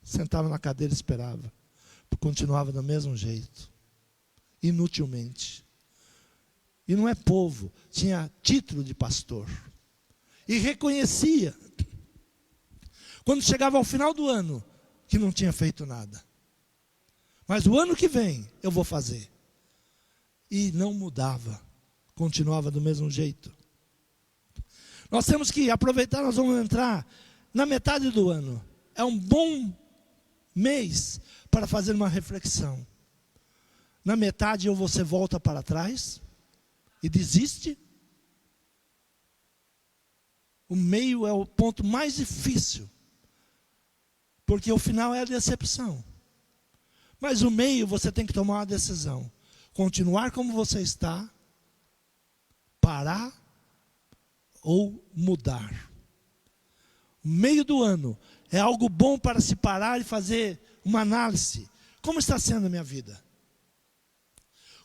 S1: Sentava na cadeira e esperava. Continuava do mesmo jeito. Inutilmente. E não é povo, tinha título de pastor. E reconhecia, quando chegava ao final do ano, que não tinha feito nada. Mas o ano que vem eu vou fazer. E não mudava, continuava do mesmo jeito. Nós temos que aproveitar, nós vamos entrar na metade do ano. É um bom mês para fazer uma reflexão. Na metade ou você volta para trás e desiste, O meio é o ponto mais difícil, porque o final é a decepção. Mas o meio você tem que tomar uma decisão. Continuar como você está, parar ou mudar. O meio do ano é algo bom para se parar e fazer uma análise. Como está sendo a minha vida?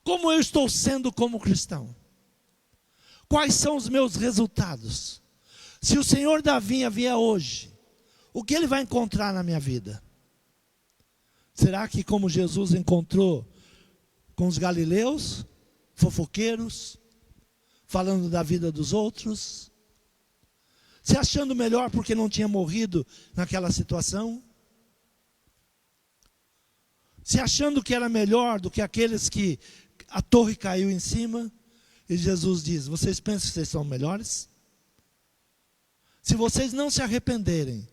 S1: Como eu estou sendo como cristão? Quais são os meus resultados? Se o Senhor da vinha vier hoje, o que Ele vai encontrar na minha vida? Será que como Jesus encontrou com os galileus, fofoqueiros, falando da vida dos outros, se achando melhor porque não tinha morrido naquela situação, se achando que era melhor do que aqueles que a torre caiu em cima, e Jesus diz: vocês pensam que vocês são melhores? Se vocês não se arrependerem,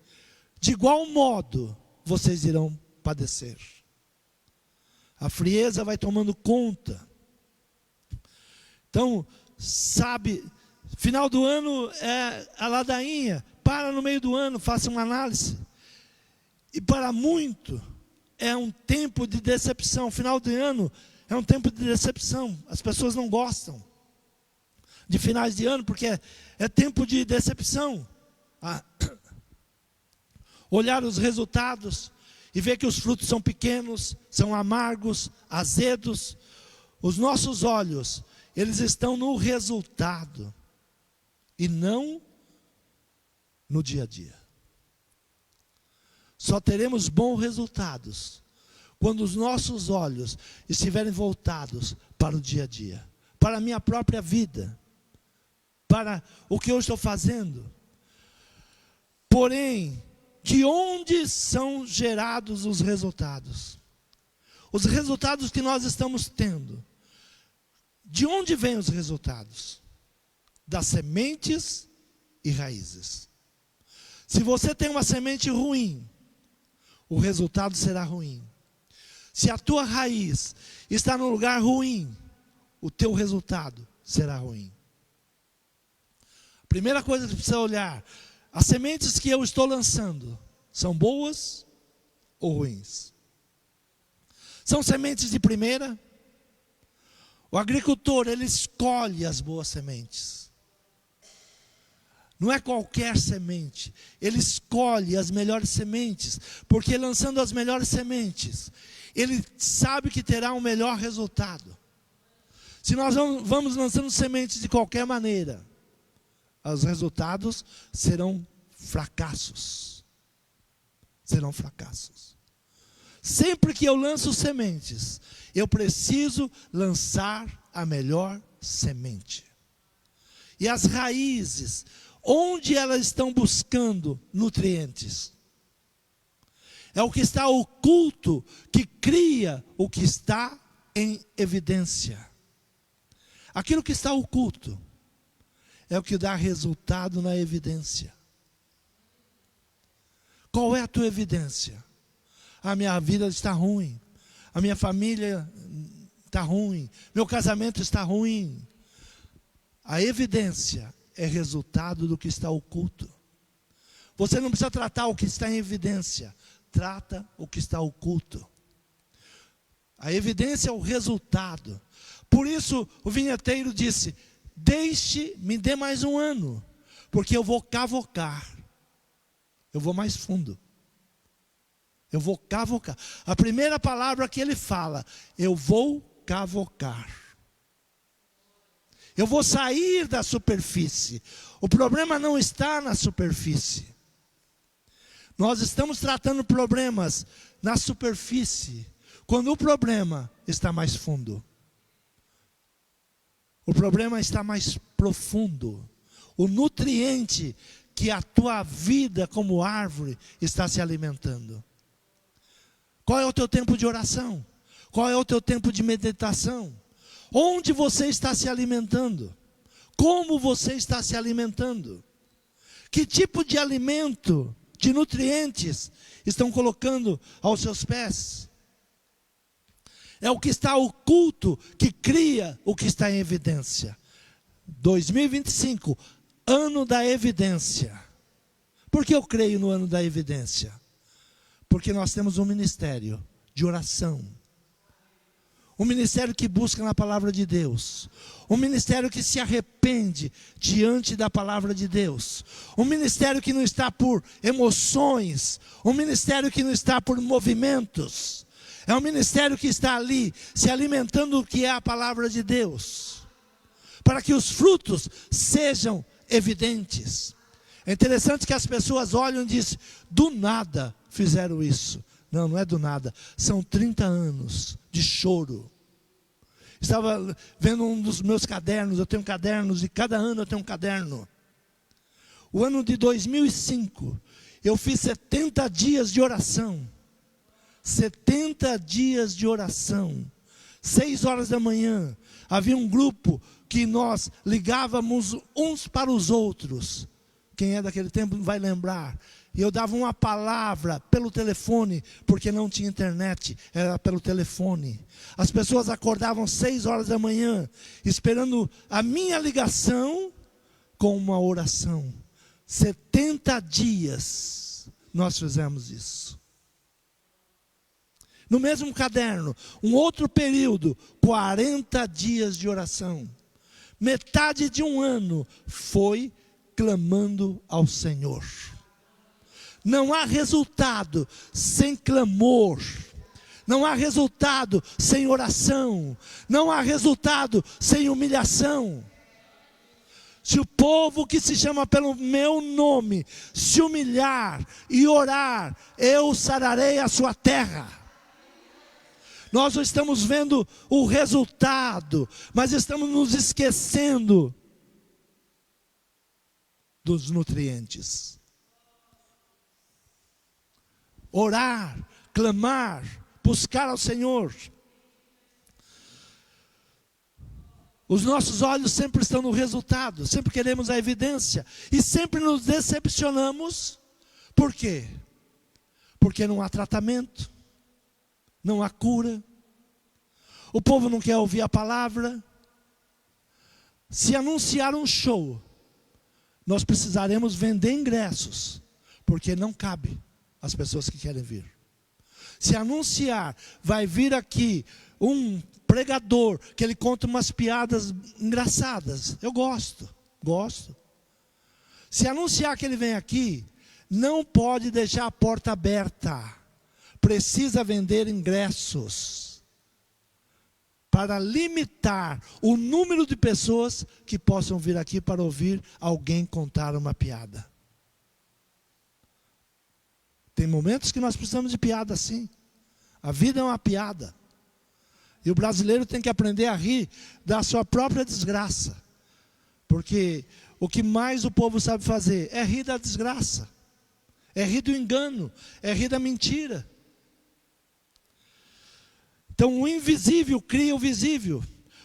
S1: de igual modo vocês irão padecer. A frieza vai tomando conta. Então, sabe, final do ano é a ladainha. Para no meio do ano, faça uma análise. E para muito, é um tempo de decepção. Final de ano é um tempo de decepção. As pessoas não gostam de finais de ano, porque é tempo de decepção. Olhar os resultados e ver que os frutos são pequenos, são amargos, azedos. Os nossos olhos, eles estão no resultado e não no dia a dia. Só teremos bons resultados quando os nossos olhos estiverem voltados para o dia a dia, para a minha própria vida, para o que eu estou fazendo. Porém, de onde são gerados os resultados? Os resultados que nós estamos tendo. De onde vêm os resultados? Das sementes e raízes. Se você tem uma semente ruim, o resultado será ruim. Se a tua raiz está no lugar ruim, o teu resultado será ruim. A primeira coisa que precisa olhar: as sementes que eu estou lançando são boas ou ruins? São sementes de primeira? O agricultor, ele escolhe as boas sementes. Não é qualquer semente. Ele escolhe as melhores sementes, porque lançando as melhores sementes, ele sabe que terá um melhor resultado. Se nós vamos lançando sementes de qualquer maneira, os resultados serão fracassos. Serão fracassos. Sempre que eu lanço sementes, eu preciso lançar a melhor semente. E as raízes, onde elas estão buscando nutrientes? É o que está oculto que cria o que está em evidência. Aquilo que está oculto é o que dá resultado na evidência. Qual é a tua evidência? A minha vida está ruim, a minha família está ruim, meu casamento está ruim. A evidência é resultado do que está oculto. Você não precisa tratar o que está em evidência, trata o que está oculto. A evidência é o resultado. Por isso o vinheteiro disse: me dê mais um ano, porque eu vou cavocar. Eu vou mais fundo. Eu vou cavocar. A primeira palavra que ele fala: eu vou cavocar. Eu vou sair da superfície. O problema não está na superfície. Nós estamos tratando problemas na superfície, quando o problema está mais fundo. O problema está mais profundo. O nutriente que a tua vida como árvore está se alimentando. Qual é o teu tempo de oração? Qual é o teu tempo de meditação? Onde você está se alimentando? Como você está se alimentando? Que tipo de alimento, de nutrientes estão colocando aos seus pés? É o que está oculto que cria o que está em evidência. 2025, Ano da evidência. Por que eu creio no ano da evidência? Porque nós temos um ministério de oração. Um ministério que busca na palavra de Deus. Um ministério que se arrepende diante da palavra de Deus. Um ministério que não está por emoções. Um ministério que não está por movimentos. É um ministério que está ali se alimentando do que é a palavra de Deus. Para que os frutos sejam evidentes. É interessante que as pessoas olham e dizem, do nada fizeram isso. Não, não é do nada. São 30 anos de choro. Estava vendo um dos meus cadernos. Eu tenho cadernos e cada ano eu tenho um caderno. O ano de 2005, eu fiz 70 dias de oração. 70 dias de oração. 6 horas da manhã. Havia um grupo que nós ligávamos uns para os outros. Quem é daquele tempo vai lembrar. E eu dava uma palavra pelo telefone, porque não tinha internet, era pelo telefone. As pessoas acordavam 6 horas da manhã, esperando a minha ligação com uma oração. 70 dias nós fizemos isso. No mesmo caderno, um outro período, 40 dias de oração. Metade de um ano foi clamando ao Senhor. Não há resultado sem clamor. Não há resultado sem oração. Não há resultado sem humilhação. Se o povo que se chama pelo meu nome se humilhar e orar, eu sararei a sua terra. Nós não estamos vendo o resultado, mas estamos nos esquecendo dos nutrientes. Orar, clamar, buscar ao Senhor. Os nossos olhos sempre estão no resultado, sempre queremos a evidência e sempre nos decepcionamos. Por quê? Porque não há tratamento, não há cura. O povo não quer ouvir a palavra. Se anunciar um show, nós precisaremos vender ingressos, porque não cabe as pessoas que querem vir. Se anunciar, vai vir aqui um pregador, que ele conta umas piadas engraçadas. Eu gosto. Se anunciar que ele vem aqui, não pode deixar a porta aberta. Precisa vender ingressos. Para limitar o número de pessoas que possam vir aqui para ouvir alguém contar uma piada. Tem momentos que nós precisamos de piada, sim. A vida é uma piada. E o brasileiro tem que aprender a rir da sua própria desgraça. Porque o que mais o povo sabe fazer é rir da desgraça. É rir do engano. É rir da mentira. Então o invisível cria o visível.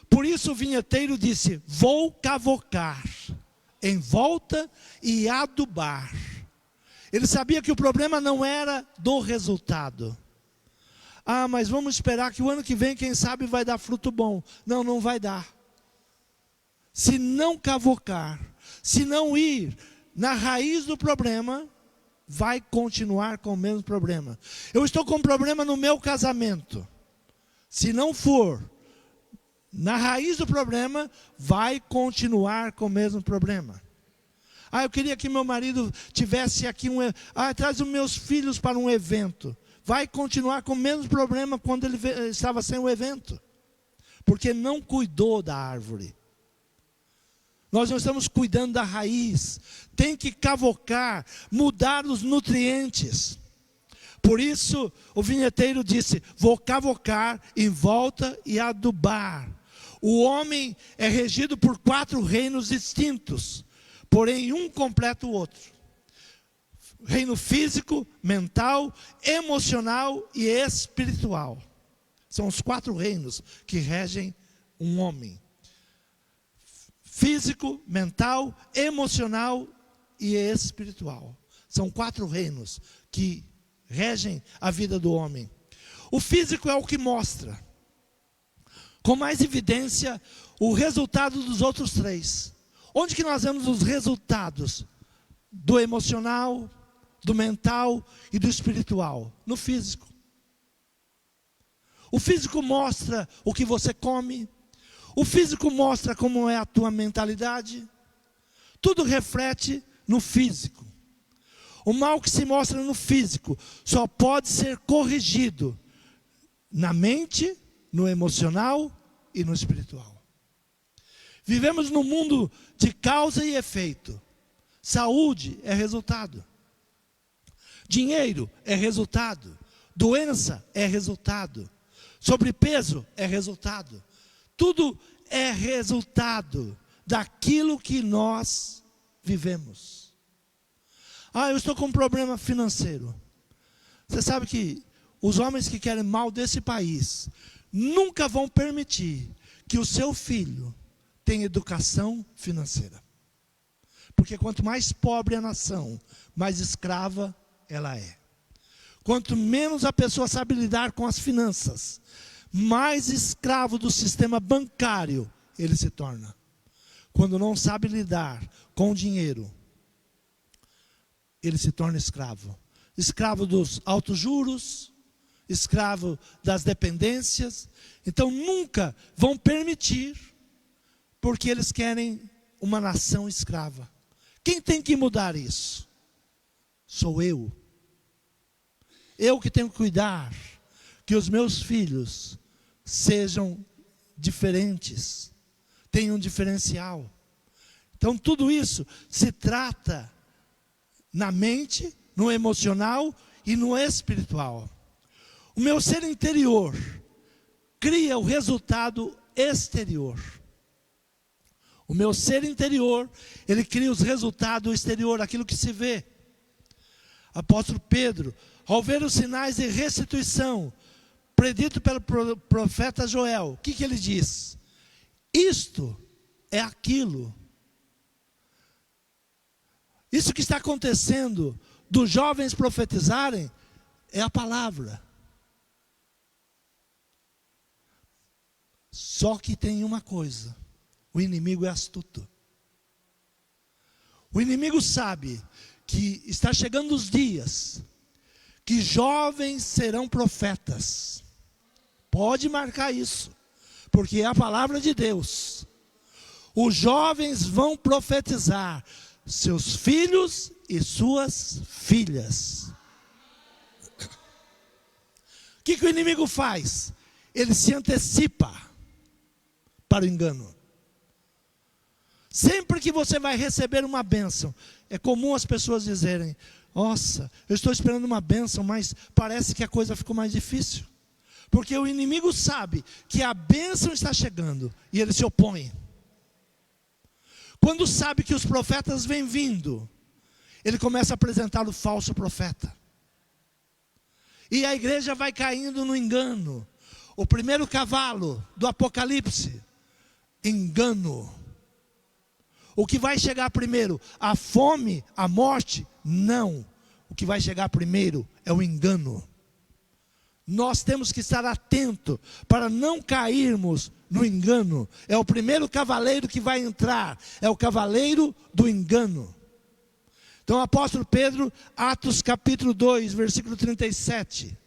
S1: Por isso o vinheteiro disse, vou cavocar em volta e adubar. Ele sabia que o problema não era do resultado. Ah, mas vamos esperar que o ano que vem, quem sabe, vai dar fruto bom. Não, não vai dar. Se não cavocar, se não ir na raiz do problema, vai continuar com o mesmo problema. Eu estou com um problema no meu casamento. Se não for na raiz do problema, vai continuar com o mesmo problema. Ah, eu queria que meu marido tivesse aqui traz os meus filhos para um evento. Vai continuar com o mesmo problema quando ele estava sem o evento. Porque não cuidou da árvore. Nós não estamos cuidando da raiz. Tem que cavocar, mudar os nutrientes. Por isso, o vinheteiro disse, vou cavocar em volta e adubar. O homem é regido por 4 reinos distintos. Porém, um completa o outro. Reino físico, mental, emocional e espiritual. São os 4 reinos que regem um homem. Físico, mental, emocional e espiritual. São 4 reinos que regem a vida do homem. O físico é o que mostra, com mais evidência, o resultado dos outros 3. Onde que nós vemos os resultados do emocional, do mental e do espiritual? No físico. O físico mostra o que você come. O físico mostra como é a tua mentalidade. Tudo reflete no físico. O mal que se mostra no físico só pode ser corrigido na mente, no emocional e no espiritual. Vivemos num mundo de causa e efeito. Saúde é resultado. Dinheiro é resultado. Doença é resultado. Sobrepeso é resultado. Tudo é resultado daquilo que nós vivemos. Eu estou com um problema financeiro. Você sabe que os homens que querem mal desse país nunca vão permitir que o seu filho tenha educação financeira. Porque quanto mais pobre a nação, mais escrava ela é. Quanto menos a pessoa sabe lidar com as finanças, mais escravo do sistema bancário ele se torna. Quando não sabe lidar com o dinheiro, ele se torna escravo. Escravo dos altos juros, escravo das dependências. Então nunca vão permitir, porque eles querem uma nação escrava. Quem tem que mudar isso? Sou eu. Eu que tenho que cuidar que os meus filhos sejam diferentes, tenham um diferencial. Então tudo isso se trata na mente, no emocional e no espiritual. O meu ser interior cria o resultado exterior. O meu ser interior, ele cria os resultados exterior, aquilo que se vê. Apóstolo Pedro, ao ver os sinais de restituição predito pelo profeta Joel, o que ele diz? Isto é aquilo. Isso que está acontecendo dos jovens profetizarem é a palavra. Só que tem uma coisa: o inimigo é astuto. O inimigo sabe que está chegando os dias que jovens serão profetas. Pode marcar isso, porque é a palavra de Deus. Os jovens vão profetizar, seus filhos e suas filhas. O que o inimigo faz? Ele se antecipa para o engano. Sempre que você vai receber uma bênção, é comum as pessoas dizerem: nossa, eu estou esperando uma bênção, mas parece que a coisa ficou mais difícil. Porque o inimigo sabe que a bênção está chegando e ele se opõe. Quando sabe que os profetas vêm vindo, ele começa a apresentar o falso profeta. E a igreja vai caindo no engano. O primeiro cavalo do Apocalipse, engano. O que vai chegar primeiro? A fome, a morte? Não. O que vai chegar primeiro é o engano. Nós temos que estar atentos para não cairmos no engano. É o primeiro cavaleiro que vai entrar. É o cavaleiro do engano. Então o apóstolo Pedro, Atos capítulo 2, versículo 37.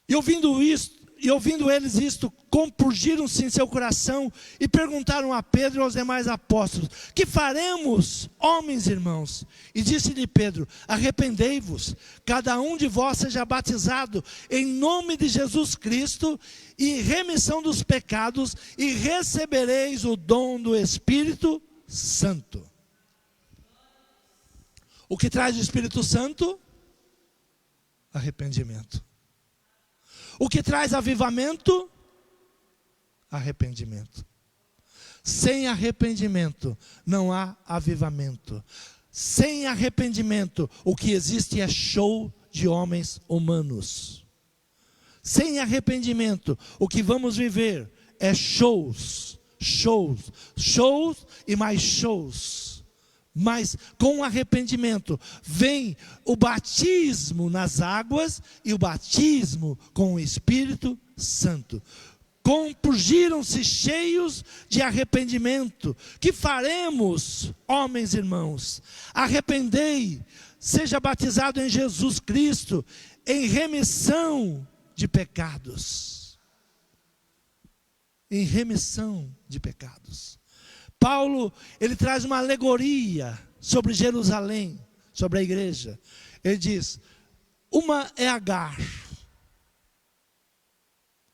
S1: E ouvindo eles isto, compungiram-se em seu coração e perguntaram a Pedro e aos demais apóstolos: que faremos, homens e irmãos? E disse-lhe Pedro: arrependei-vos, cada um de vós seja batizado em nome de Jesus Cristo e remissão dos pecados, e recebereis o dom do Espírito Santo. O que traz o Espírito Santo? Arrependimento. O que traz avivamento? Arrependimento. Sem arrependimento não há avivamento. Sem arrependimento, o que existe é show de homens humanos. Sem arrependimento, o que vamos viver é shows e mais shows. Mas com o arrependimento vem o batismo nas águas e o batismo com o Espírito Santo. Compungiram-se cheios de arrependimento. Que faremos, homens e irmãos? Arrependei, seja batizado em Jesus Cristo, em remissão de pecados. Em remissão de pecados. Paulo, ele traz uma alegoria sobre Jerusalém, sobre a igreja. Ele diz, uma é Agar,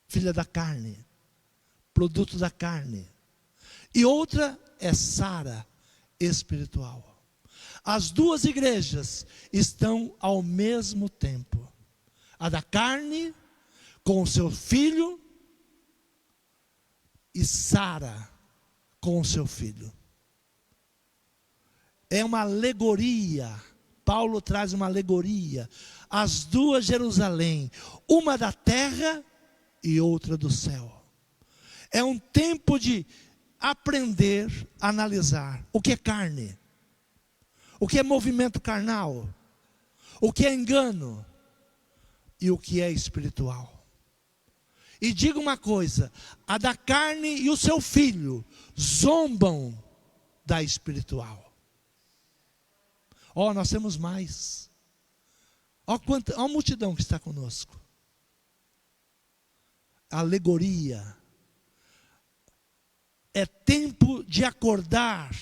S1: filha da carne, produto da carne. E outra é Sara, espiritual. As duas igrejas estão ao mesmo tempo. A da carne, com o seu filho, e Sara, com o seu filho. É uma alegoria. Paulo traz uma alegoria. As duas Jerusalém, uma da terra e outra do céu. É um tempo de aprender a analisar o que é carne, o que é movimento carnal, o que é engano e o que é espiritual. E diga uma coisa, a da carne e o seu filho zombam da espiritual. Nós temos mais. Ó a multidão que está conosco. Alegoria. É tempo de acordar,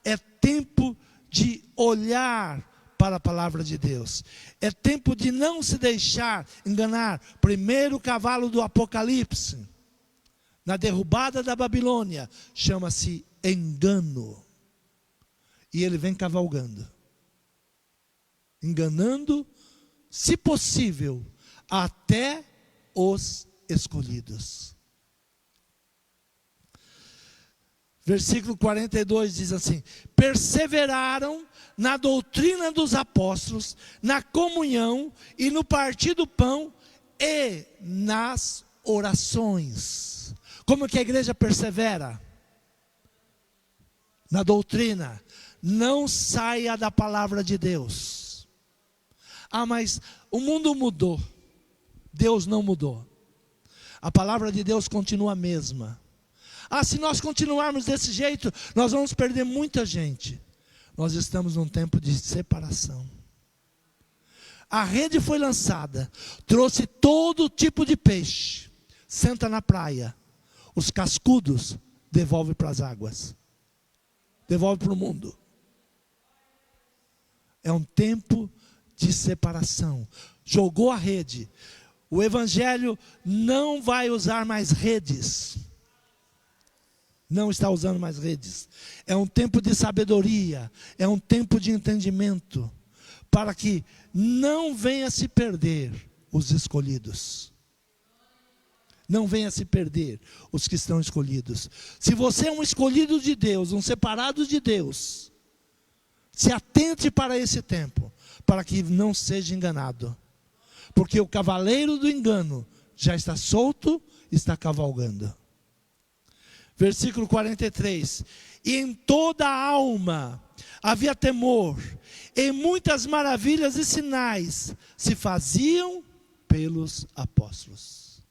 S1: é tempo de olhar para a palavra de Deus. É tempo de não se deixar enganar. Primeiro cavalo do Apocalipse, na derrubada da Babilônia, chama-se engano. E ele vem cavalgando, enganando, se possível, até os escolhidos. Versículo 42 diz assim: perseveraram na doutrina dos apóstolos, na comunhão e no partir do pão e nas orações. Como que a igreja persevera? Na doutrina. Não saia da palavra de Deus. Mas o mundo mudou. Deus não mudou. A palavra de Deus continua a mesma. Se nós continuarmos desse jeito, nós vamos perder muita gente. Nós estamos num tempo de separação. A rede foi lançada, trouxe todo tipo de peixe. Senta na praia. Os cascudos devolve para as águas. Devolve para o mundo. É um tempo de separação. Jogou a rede. O evangelho não vai usar mais redes. Não está usando mais redes. É um tempo de sabedoria. É um tempo de entendimento. Para que não venha se perder os escolhidos. Não venha se perder os que estão escolhidos. Se você é um escolhido de Deus, um separado de Deus, se atente para esse tempo, para que não seja enganado. Porque o cavaleiro do engano já está solto, está cavalgando. Versículo 43. E em toda a alma havia temor, e muitas maravilhas e sinais se faziam pelos apóstolos.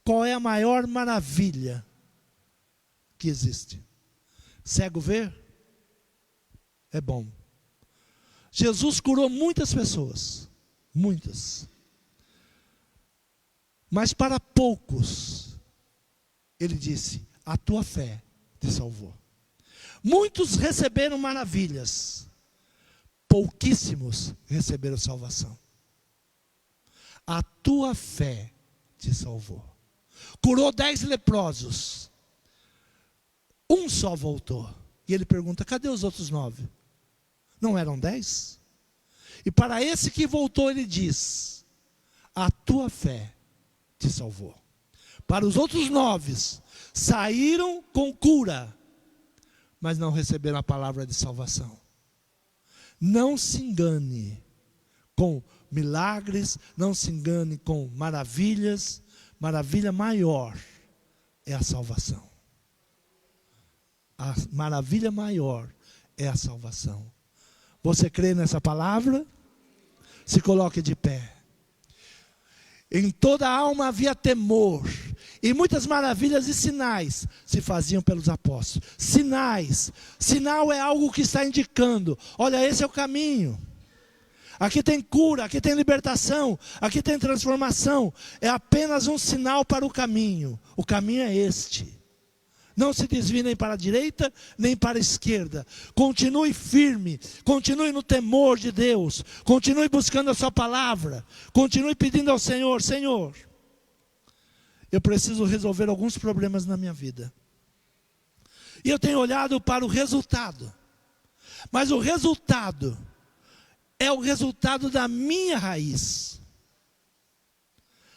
S1: Qual é a maior maravilha que existe? Cego ver? É bom. Jesus curou muitas pessoas. Muitas. Mas para poucos, ele disse, a tua fé te salvou. Muitos receberam maravilhas. Pouquíssimos receberam salvação. A tua fé te salvou. Curou 10 leprosos. Um só voltou. E ele pergunta, cadê os outros 9? Não eram 10? E para esse que voltou ele diz, a tua fé te salvou. Para os outros 9, saíram com cura, mas não receberam a palavra de salvação. Não se engane com milagres, não se engane com maravilhas. Maravilha maior é a salvação. A maravilha maior é a salvação. Você crê nessa palavra? Se coloque de pé. Em toda a alma havia temor, e muitas maravilhas e sinais se faziam pelos apóstolos. Sinais. Sinal é algo que está indicando: olha, esse é o caminho. Aqui tem cura, aqui tem libertação, aqui tem transformação. É apenas um sinal para o caminho. O caminho é este. Não se desvie nem para a direita, nem para a esquerda. Continue firme, continue no temor de Deus. Continue buscando a sua palavra. Continue pedindo ao Senhor: Senhor, eu preciso resolver alguns problemas na minha vida. E eu tenho olhado para o resultado. Mas o resultado é o resultado da minha raiz.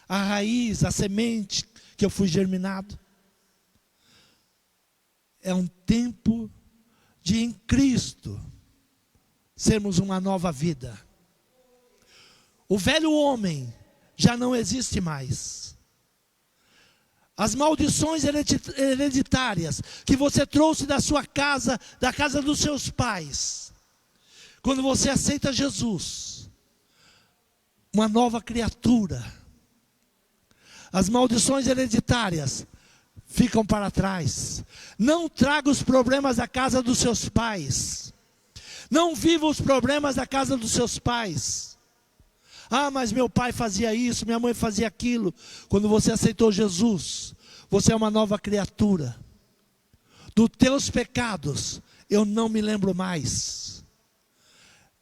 S1: A raiz, a semente que eu fui germinado. É um tempo de em Cristo sermos uma nova vida. O velho homem já não existe mais. As maldições hereditárias que você trouxe da sua casa, da casa dos seus pais, quando você aceita Jesus, uma nova criatura, as maldições hereditárias ficam para trás. Não traga os problemas da casa dos seus pais. Não viva os problemas da casa dos seus pais. Ah, mas meu pai fazia isso, minha mãe fazia aquilo. Quando você aceitou Jesus, você é uma nova criatura. Dos teus pecados, eu não me lembro mais.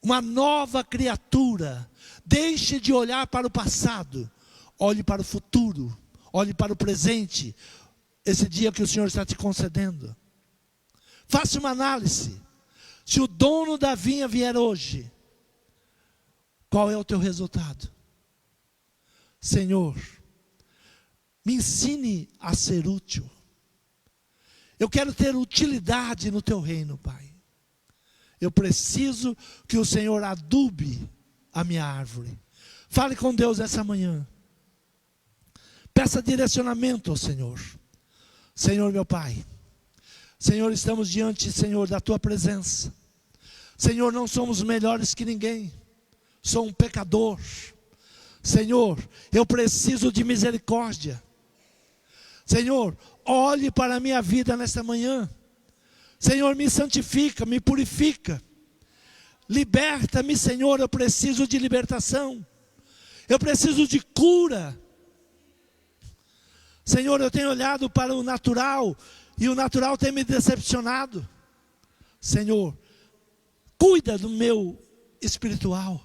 S1: Uma nova criatura. Deixe de olhar para o passado. Olhe para o futuro. Olhe para o presente. Esse dia que o Senhor está te concedendo. Faça uma análise. Se o dono da vinha vier hoje, qual é o teu resultado? Senhor, me ensine a ser útil. Eu quero ter utilidade no teu reino, Pai. Eu preciso que o Senhor adube a minha árvore. Fale com Deus essa manhã. Peça direcionamento ao Senhor. Senhor meu Pai, Senhor, estamos diante, Senhor, da Tua presença. Senhor, não somos melhores que ninguém. Sou um pecador. Senhor, eu preciso de misericórdia. Senhor, olhe para a minha vida nesta manhã. Senhor, me santifica, me purifica. Liberta-me, Senhor, eu preciso de libertação. Eu preciso de cura. Senhor, eu tenho olhado para o natural e o natural tem me decepcionado. Senhor, cuida do meu espiritual.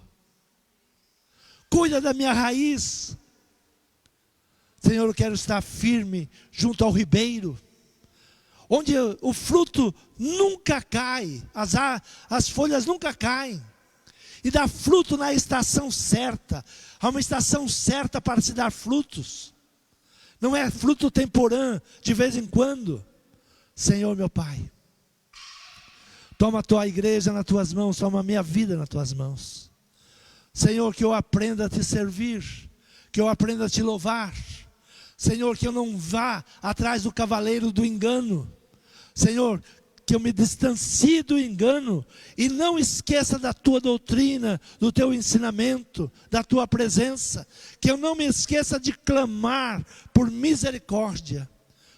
S1: Cuida da minha raiz. Senhor, eu quero estar firme junto ao ribeiro, onde o fruto nunca cai, as folhas nunca caem, e dá fruto na estação certa. Há uma estação certa para se dar frutos. Não é fruto temporâneo, de vez em quando. Senhor meu Pai, toma a Tua igreja nas Tuas mãos, toma a minha vida nas Tuas mãos. Senhor, que eu aprenda a Te servir, que eu aprenda a Te louvar. Senhor, que eu não vá atrás do cavaleiro do engano. Senhor, que eu me distancie do engano e não esqueça da Tua doutrina, do Teu ensinamento, da Tua presença. Que eu não me esqueça de clamar por misericórdia.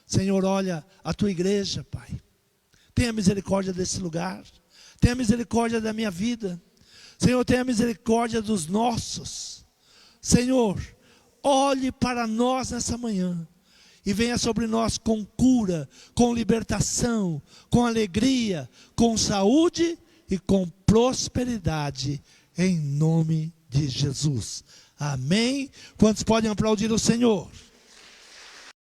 S1: Senhor, olha a Tua igreja, Pai. Tenha misericórdia desse lugar. Tenha misericórdia da minha vida. Senhor, tenha misericórdia dos nossos. Senhor, olhe para nós nessa manhã. E venha sobre nós com cura, com libertação, com alegria, com saúde e com prosperidade, em nome de Jesus. Amém? Quantos podem aplaudir o Senhor?